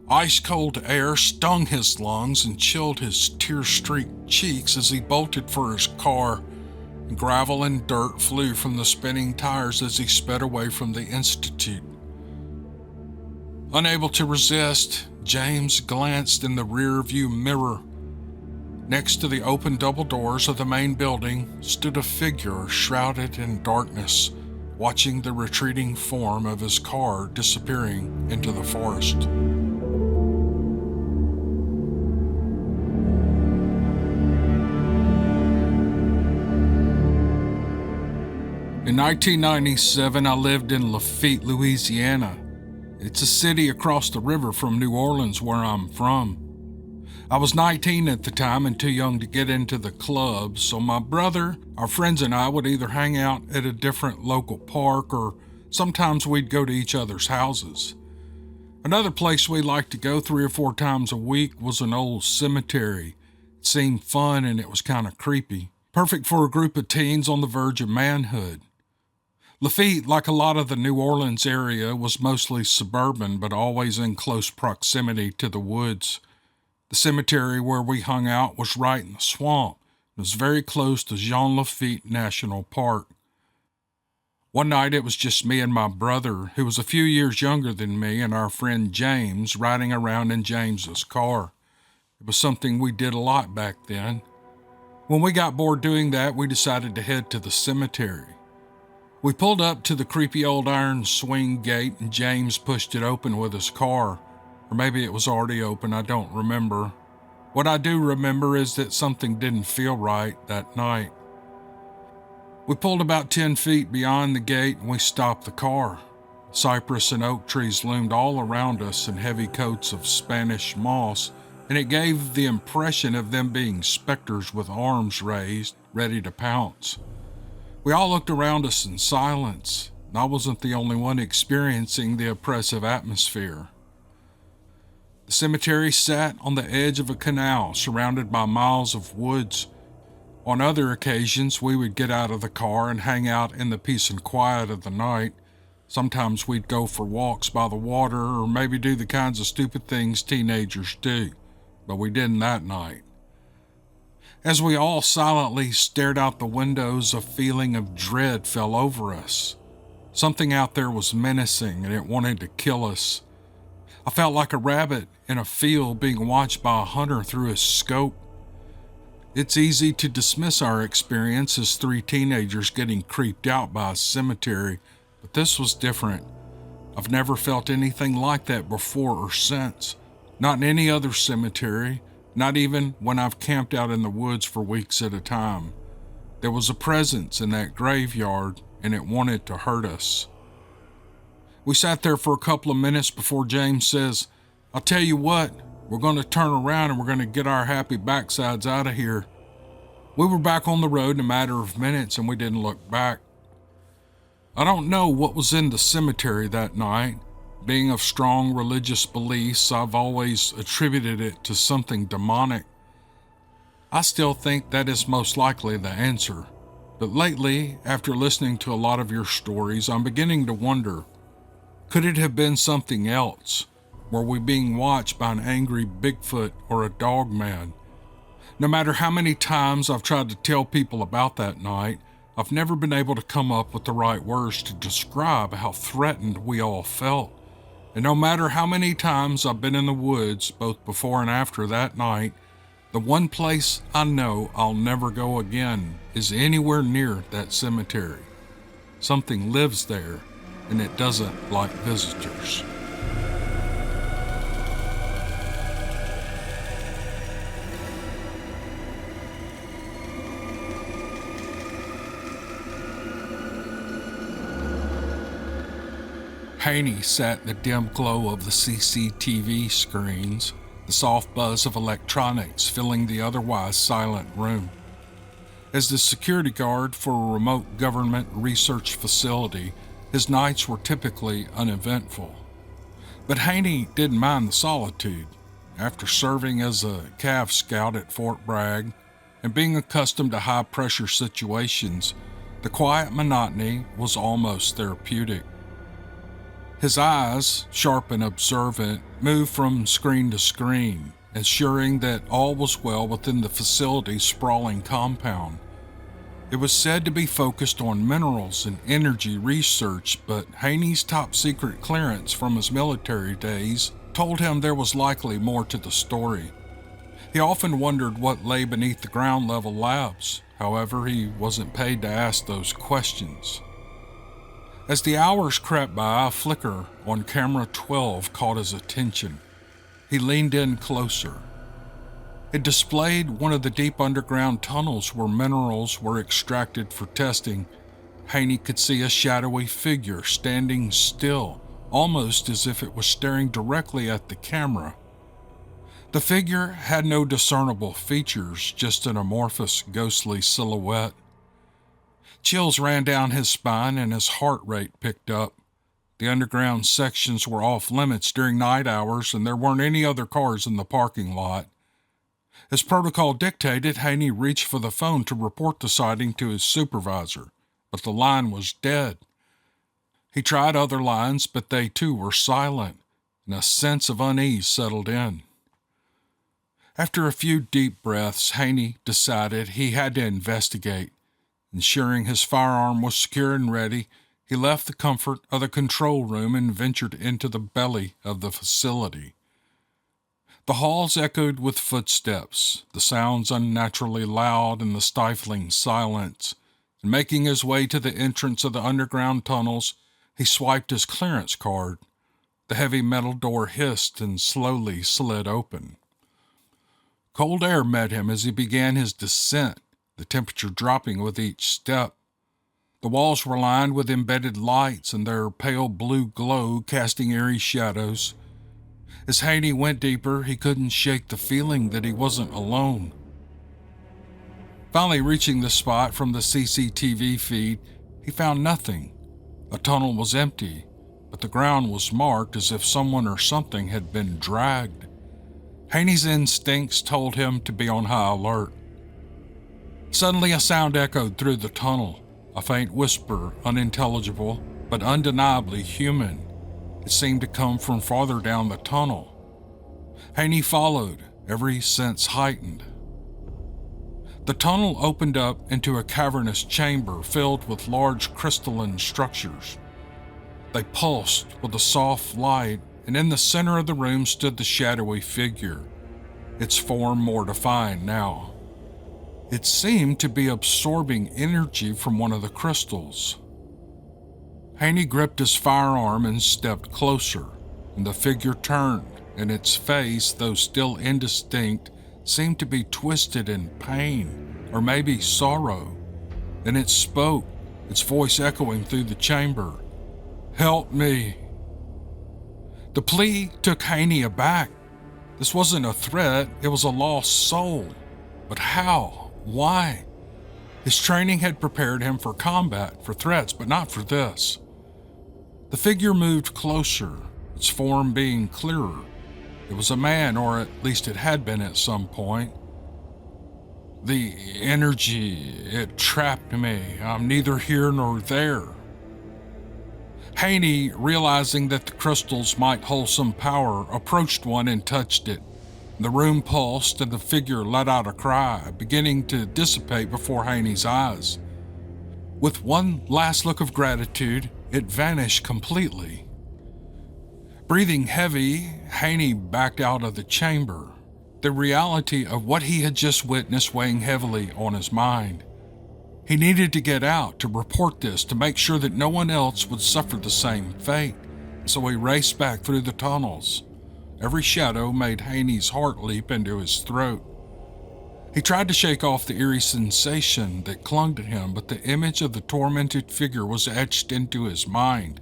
Ice-cold air stung his lungs and chilled his tear-streaked cheeks as he bolted for his car. Gravel and dirt flew from the spinning tires as he sped away from the institute. Unable to resist, James glanced in the rear-view mirror. Next to the open double doors of the main building stood a figure shrouded in darkness, watching the retreating form of his car disappearing into the forest. In 1997, I lived in Lafitte, Louisiana. It's a city across the river from New Orleans, where I'm from. I was 19 at the time and too young to get into the clubs, so my brother, our friends, and I would either hang out at a different local park or sometimes we'd go to each other's houses. Another place we liked to go 3 or 4 times a week was an old cemetery. It seemed fun and it was kind of creepy. Perfect for a group of teens on the verge of manhood. Lafitte, like a lot of the New Orleans area, was mostly suburban but always in close proximity to the woods. The cemetery where we hung out was right in the swamp. It was very close to Jean Lafitte National Park. One night it was just me and my brother, who was a few years younger than me, and our friend James riding around in James's car. It was something we did a lot back then. When we got bored doing that, we decided to head to the cemetery. We pulled up to the creepy old iron swing gate and James pushed it open with his car. Or maybe it was already open, I don't remember. What I do remember is that something didn't feel right that night. We pulled about 10 feet beyond the gate and we stopped the car. Cypress and oak trees loomed all around us in heavy coats of Spanish moss, and it gave the impression of them being specters with arms raised, ready to pounce. We all looked around us in silence, and I wasn't the only one experiencing the oppressive atmosphere. The cemetery sat on the edge of a canal surrounded by miles of woods. On other occasions, we would get out of the car and hang out in the peace and quiet of the night. Sometimes we'd go for walks by the water or maybe do the kinds of stupid things teenagers do, but we didn't that night. As we all silently stared out the windows, a feeling of dread fell over us. Something out there was menacing and it wanted to kill us. I felt like a rabbit in a field being watched by a hunter through his scope. It's easy to dismiss our experience as 3 teenagers getting creeped out by a cemetery, but this was different. I've never felt anything like that before or since. Not in any other cemetery, not even when I've camped out in the woods for weeks at a time. There was a presence in that graveyard, and it wanted to hurt us. We sat there for a couple of minutes before James says, "I'll tell you what, we're going to turn around and we're going to get our happy backsides out of here." We were back on the road in a matter of minutes and we didn't look back. I don't know what was in the cemetery that night. Being of strong religious beliefs, I've always attributed it to something demonic. I still think that is most likely the answer. But lately, after listening to a lot of your stories, I'm beginning to wonder, could it have been something else? Were we being watched by an angry Bigfoot or a dog man? No matter how many times I've tried to tell people about that night, I've never been able to come up with the right words to describe how threatened we all felt. And no matter how many times I've been in the woods, both before and after that night, the one place I know I'll never go again is anywhere near that cemetery. Something lives there, and it doesn't like visitors. Haney sat in the dim glow of the CCTV screens, the soft buzz of electronics filling the otherwise silent room. As the security guard for a remote government research facility, his nights were typically uneventful. But Haney didn't mind the solitude. After serving as a Cav scout at Fort Bragg and being accustomed to high-pressure situations, the quiet monotony was almost therapeutic. His eyes, sharp and observant, moved from screen to screen, ensuring that all was well within the facility's sprawling compound. It was said to be focused on minerals and energy research, but Haney's top-secret clearance from his military days told him there was likely more to the story. He often wondered what lay beneath the ground-level labs. However, he wasn't paid to ask those questions. As the hours crept by, a flicker on camera 12 caught his attention. He leaned in closer. It displayed one of the deep underground tunnels where minerals were extracted for testing. Haney could see a shadowy figure standing still, almost as if it was staring directly at the camera. The figure had no discernible features, just an amorphous, ghostly silhouette. Chills ran down his spine and his heart rate picked up. The underground sections were off limits during night hours, and there weren't any other cars in the parking lot. As protocol dictated, Haney reached for the phone to report the sighting to his supervisor, but the line was dead. He tried other lines, but they too were silent, and a sense of unease settled in. After a few deep breaths, Haney decided he had to investigate. Ensuring his firearm was secure and ready, he left the comfort of the control room and ventured into the belly of the facility. The halls echoed with footsteps, the sounds unnaturally loud in the stifling silence, and making his way to the entrance of the underground tunnels, he swiped his clearance card. The heavy metal door hissed and slowly slid open. Cold air met him as he began his descent, the temperature dropping with each step. The walls were lined with embedded lights and their pale blue glow casting eerie shadows. As Haney went deeper, he couldn't shake the feeling that he wasn't alone. Finally reaching the spot from the CCTV feed, he found nothing. The tunnel was empty, but the ground was marked as if someone or something had been dragged. Haney's instincts told him to be on high alert. Suddenly a sound echoed through the tunnel, a faint whisper, unintelligible, but undeniably human. It seemed to come from farther down the tunnel. Haney followed, every sense heightened. The tunnel opened up into a cavernous chamber filled with large crystalline structures. They pulsed with a soft light, and in the center of the room stood the shadowy figure, its form more defined now. It seemed to be absorbing energy from one of the crystals. Haney gripped his firearm and stepped closer, and the figure turned, and its face, though still indistinct, seemed to be twisted in pain, or maybe sorrow. Then it spoke, its voice echoing through the chamber. "Help me." The plea took Haney aback. This wasn't a threat, it was a lost soul. But how? Why? His training had prepared him for combat, for threats, but not for this. The figure moved closer, its form being clearer. It was a man, or at least it had been at some point. "The energy, it trapped me. I'm neither here nor there." Haney, realizing that the crystals might hold some power, approached one and touched it. The room pulsed and the figure let out a cry, beginning to dissipate before Haney's eyes. With one last look of gratitude, it vanished completely. Breathing heavy, Haney backed out of the chamber, the reality of what he had just witnessed weighing heavily on his mind. He needed to get out, to report this, to make sure that no one else would suffer the same fate, so he raced back through the tunnels. Every shadow made Haney's heart leap into his throat. He tried to shake off the eerie sensation that clung to him, but the image of the tormented figure was etched into his mind.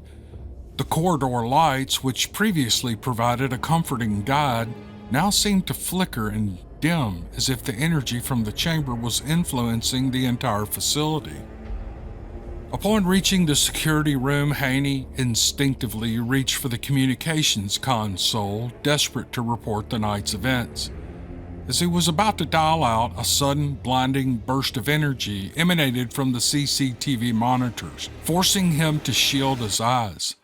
The corridor lights, which previously provided a comforting guide, now seemed to flicker and dim, as if the energy from the chamber was influencing the entire facility. Upon reaching the security room, Haney instinctively reached for the communications console, desperate to report the night's events. As he was about to dial out, a sudden, blinding burst of energy emanated from the CCTV monitors, forcing him to shield his eyes.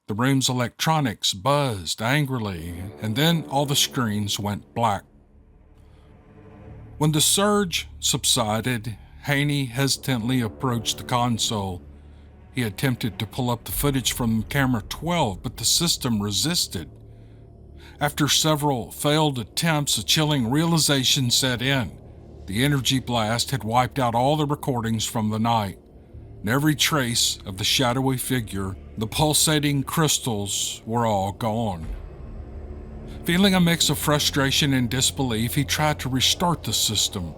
The room's electronics buzzed angrily, and then all the screens went black. When the surge subsided, Haney hesitantly approached the console. He attempted to pull up the footage from camera 12, but the system resisted. After several failed attempts, a chilling realization set in. The energy blast had wiped out all the recordings from the night, and every trace of the shadowy figure, the pulsating crystals, were all gone. Feeling a mix of frustration and disbelief, he tried to restart the system,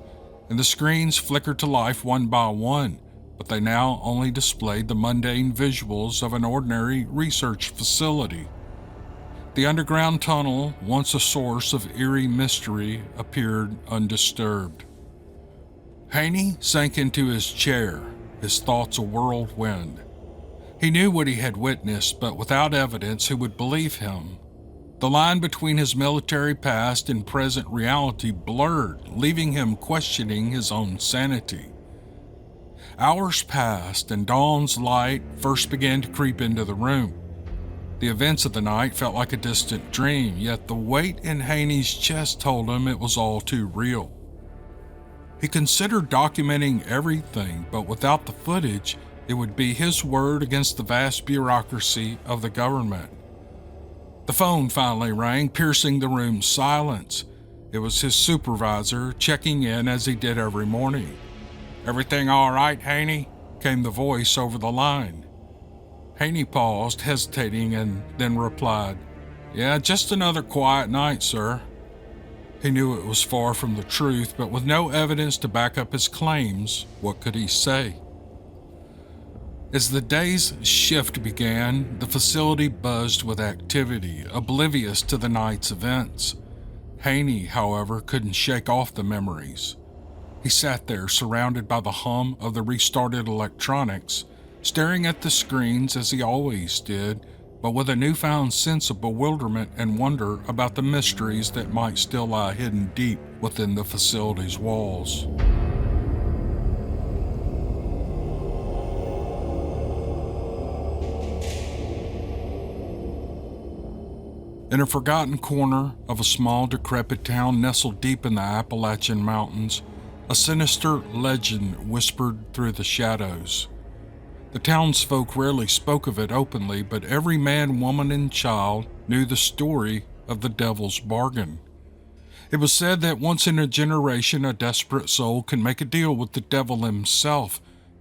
and the screens flickered to life one by one, but they now only displayed the mundane visuals of an ordinary research facility. The underground tunnel, once a source of eerie mystery, appeared undisturbed. Haney sank into his chair, his thoughts a whirlwind. He knew what he had witnessed, but without evidence, who would believe him? The line between his military past and present reality blurred, leaving him questioning his own sanity. Hours passed, and dawn's light first began to creep into the room. The events of the night felt like a distant dream, yet the weight in Haney's chest told him it was all too real. He considered documenting everything, but without the footage, it would be his word against the vast bureaucracy of the government. The phone finally rang, piercing the room's silence. It was his supervisor, checking in as he did every morning. "Everything all right, Haney?" came the voice over the line. Haney paused, hesitating, and then replied, "Yeah, just another quiet night, sir." He knew it was far from the truth, but with no evidence to back up his claims, what could he say? As the day's shift began, the facility buzzed with activity, oblivious to the night's events. Haney, however, couldn't shake off the memories. He sat there, surrounded by the hum of the restarted electronics, staring at the screens as he always did, but with a newfound sense of bewilderment and wonder about the mysteries that might still lie hidden deep within the facility's walls. In a forgotten corner of a small, decrepit town nestled deep in the Appalachian Mountains, a sinister legend whispered through the shadows. The townsfolk rarely spoke of it openly, but every man, woman, and child knew the story of the Devil's Bargain. It was said that once in a generation, a desperate soul can make a deal with the devil himself,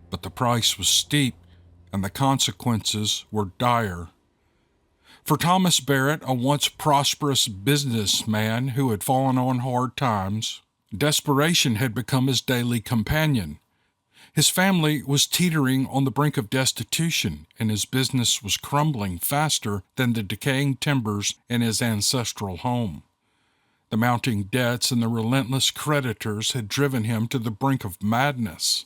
but the price was steep, and the consequences were dire. For Thomas Barrett, a once prosperous businessman who had fallen on hard times, desperation had become his daily companion. His family was teetering on the brink of destitution, and his business was crumbling faster than the decaying timbers in his ancestral home. The mounting debts and the relentless creditors had driven him to the brink of madness.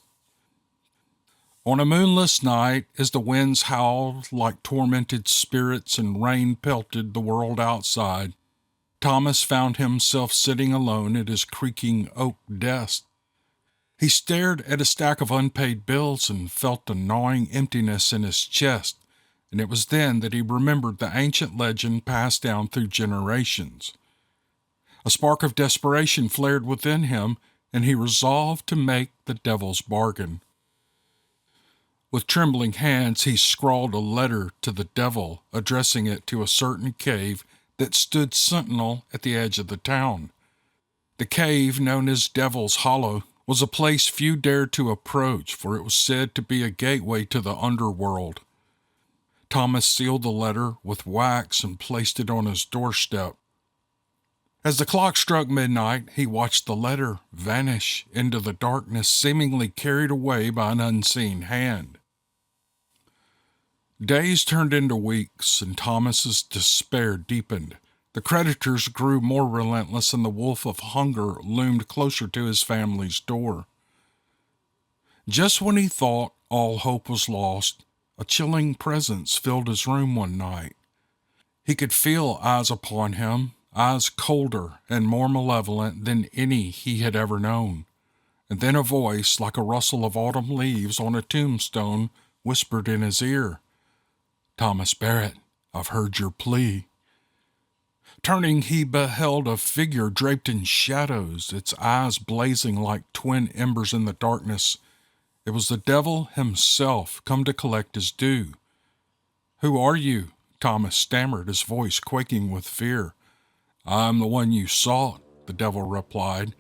On a moonless night, as the winds howled like tormented spirits and rain pelted the world outside, Thomas found himself sitting alone at his creaking oak desk. He stared at a stack of unpaid bills and felt a gnawing emptiness in his chest, and it was then that he remembered the ancient legend passed down through generations. A spark of desperation flared within him, and he resolved to make the devil's bargain. With trembling hands, he scrawled a letter to the devil, addressing it to a certain cave that stood sentinel at the edge of the town. The cave, known as Devil's Hollow, was a place few dared to approach, for it was said to be a gateway to the underworld. Thomas sealed the letter with wax and placed it on his doorstep. As the clock struck midnight, he watched the letter vanish into the darkness, seemingly carried away by an unseen hand. Days turned into weeks, and Thomas's despair deepened. The creditors grew more relentless, and the wolf of hunger loomed closer to his family's door. Just when he thought all hope was lost, a chilling presence filled his room one night. He could feel eyes upon him, eyes colder and more malevolent than any he had ever known. And then a voice, like a rustle of autumn leaves on a tombstone, whispered in his ear, "Thomas Barrett, I've heard your plea." Turning, he beheld a figure draped in shadows, its eyes blazing like twin embers in the darkness. It was the devil himself, come to collect his due. "Who are you?" Thomas stammered, his voice quaking with fear. "I'm the one you sought," the devil replied.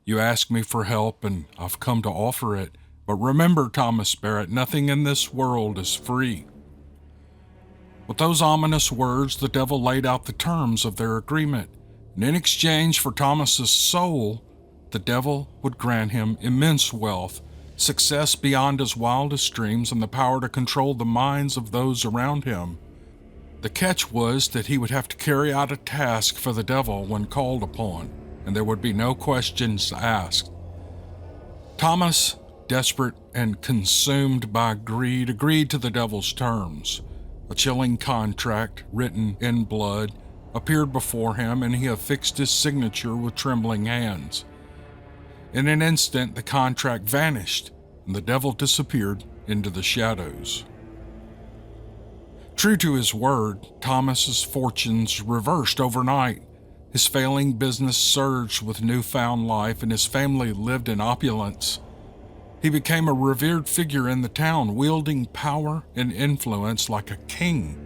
"You asked me for help, and I've come to offer it. But remember, Thomas Barrett, nothing in this world is free." With those ominous words, the devil laid out the terms of their agreement, and in exchange for Thomas's soul, the devil would grant him immense wealth, success beyond his wildest dreams, and the power to control the minds of those around him. The catch was that he would have to carry out a task for the devil when called upon, and there would be no questions asked. Thomas desperate and consumed by greed, agreed to the devil's terms. A chilling contract, written in blood, appeared before him, and he affixed his signature with trembling hands. In an instant, the contract vanished, and the devil disappeared into the shadows. True to his word, Thomas's fortunes reversed overnight. His failing business surged with newfound life, and his family lived in opulence. He became a revered figure in the town, wielding power and influence like a king.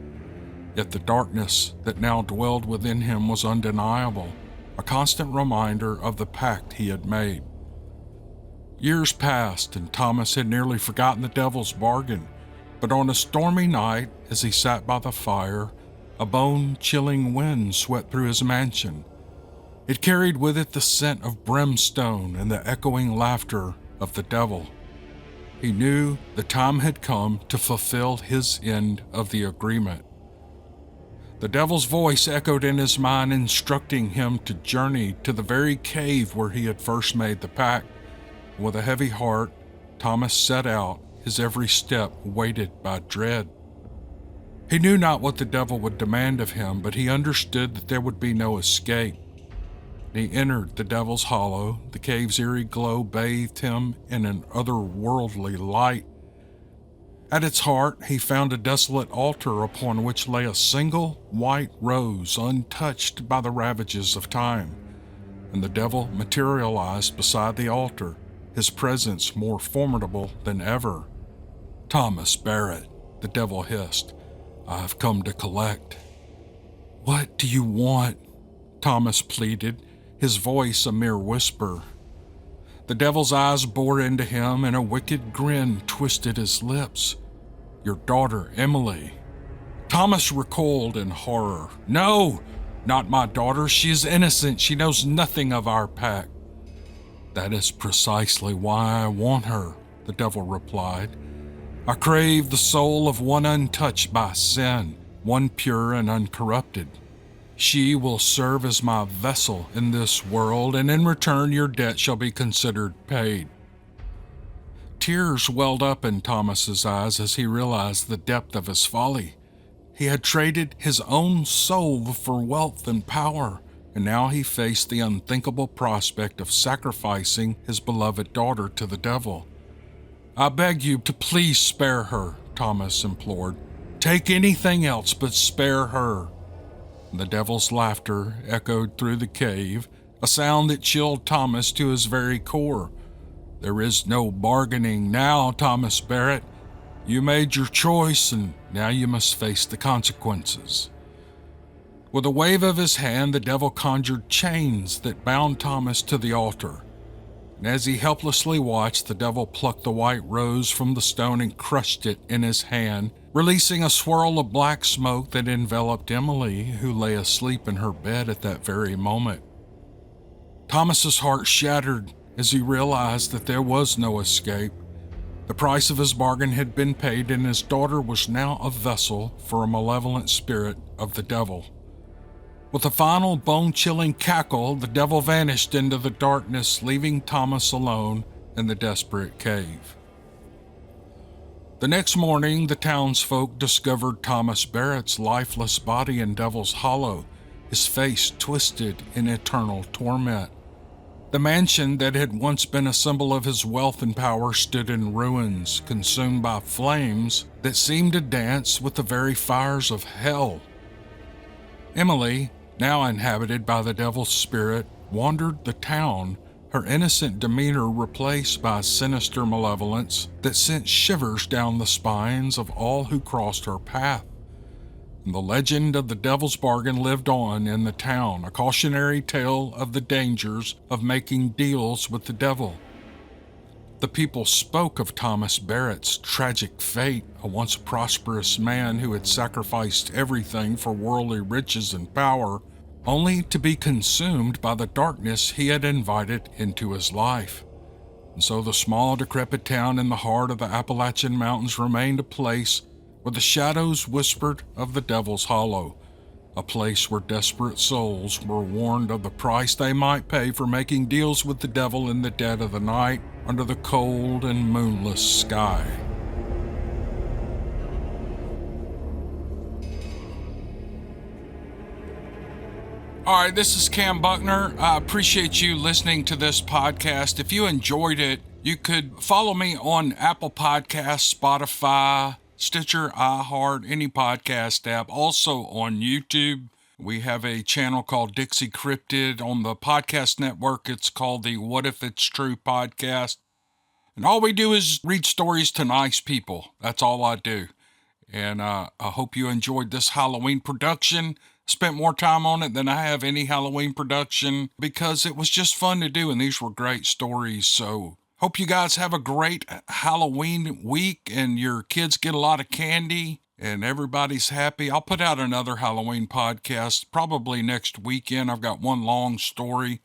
Yet the darkness that now dwelled within him was undeniable, a constant reminder of the pact he had made. Years passed, and Thomas had nearly forgotten the devil's bargain, but on a stormy night, as he sat by the fire, a bone-chilling wind swept through his mansion. It carried with it the scent of brimstone and the echoing laughter of the devil. He knew the time had come to fulfill his end of the agreement. The devil's voice echoed in his mind, instructing him to journey to the very cave where he had first made the pact. With a heavy heart, Thomas set out, his every step weighted by dread. He knew not what the devil would demand of him, but he understood that there would be no escape. He entered the devil's hollow. The cave's eerie glow bathed him in an otherworldly light. At its heart, he found a desolate altar upon which lay a single white rose untouched by the ravages of time, and the devil materialized beside the altar, his presence more formidable than ever. "Thomas Barrett," the devil hissed, "I have come to collect." "What do you want?" Thomas pleaded, his voice a mere whisper. The devil's eyes bored into him, and a wicked grin twisted his lips. "Your daughter, Emily." Thomas recoiled in horror. "No, not my daughter. She is innocent. She knows nothing of our pact." "That is precisely why I want her," the devil replied. "I crave the soul of one untouched by sin, one pure and uncorrupted. She will serve as my vessel in this world, and in return your debt shall be considered paid." Tears welled up in Thomas's eyes as he realized the depth of his folly. He had traded his own soul for wealth and power, and now he faced the unthinkable prospect of sacrificing his beloved daughter to the devil. "I beg you to please spare her," Thomas implored. "Take anything else, but spare her." The devil's laughter echoed through the cave, a sound that chilled Thomas to his very core. "There is no bargaining now, Thomas Barrett. You made your choice, and now you must face the consequences." With a wave of his hand, the devil conjured chains that bound Thomas to the altar. And as he helplessly watched, the devil plucked the white rose from the stone and crushed it in his hand, releasing a swirl of black smoke that enveloped Emily, who lay asleep in her bed at that very moment. Thomas's heart shattered as he realized that there was no escape. The price of his bargain had been paid, and his daughter was now a vessel for a malevolent spirit of the devil. With a final bone-chilling cackle, the devil vanished into the darkness, leaving Thomas alone in the desperate cave. The next morning, the townsfolk discovered Thomas Barrett's lifeless body in Devil's Hollow, his face twisted in eternal torment. The mansion that had once been a symbol of his wealth and power stood in ruins, consumed by flames that seemed to dance with the very fires of hell. Emily, now inhabited by the devil's spirit, wandered the town, her innocent demeanor replaced by sinister malevolence that sent shivers down the spines of all who crossed her path. And the legend of the devil's bargain lived on in the town, a cautionary tale of the dangers of making deals with the devil. The people spoke of Thomas Barrett's tragic fate, a once prosperous man who had sacrificed everything for worldly riches and power, only to be consumed by the darkness he had invited into his life. And so the small, decrepit town in the heart of the Appalachian Mountains remained a place where the shadows whispered of the Devil's Hollow, a place where desperate souls were warned of the price they might pay for making deals with the devil in the dead of the night under the cold and moonless sky. All right, this is Cam Buckner. I appreciate you listening to this podcast. If you enjoyed it, you could follow me on Apple Podcasts, Spotify, Stitcher, iHeart, any podcast app. Also on YouTube, we have a channel called Dixiecryptid. On the podcast network, it's called the What If It's True podcast. And all we do is read stories to nice people. That's all I do. And I hope you enjoyed this Halloween production. Spent more time on it than I have any Halloween production because it was just fun to do, and these were great stories. So hope you guys have a great Halloween week and your kids get a lot of candy and everybody's happy. I'll put out another Halloween podcast probably next weekend. I've got one long story.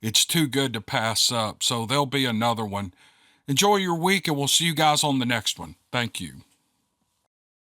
It's too good to pass up, so there'll be another one. Enjoy your week, and we'll see you guys on the next one. Thank you.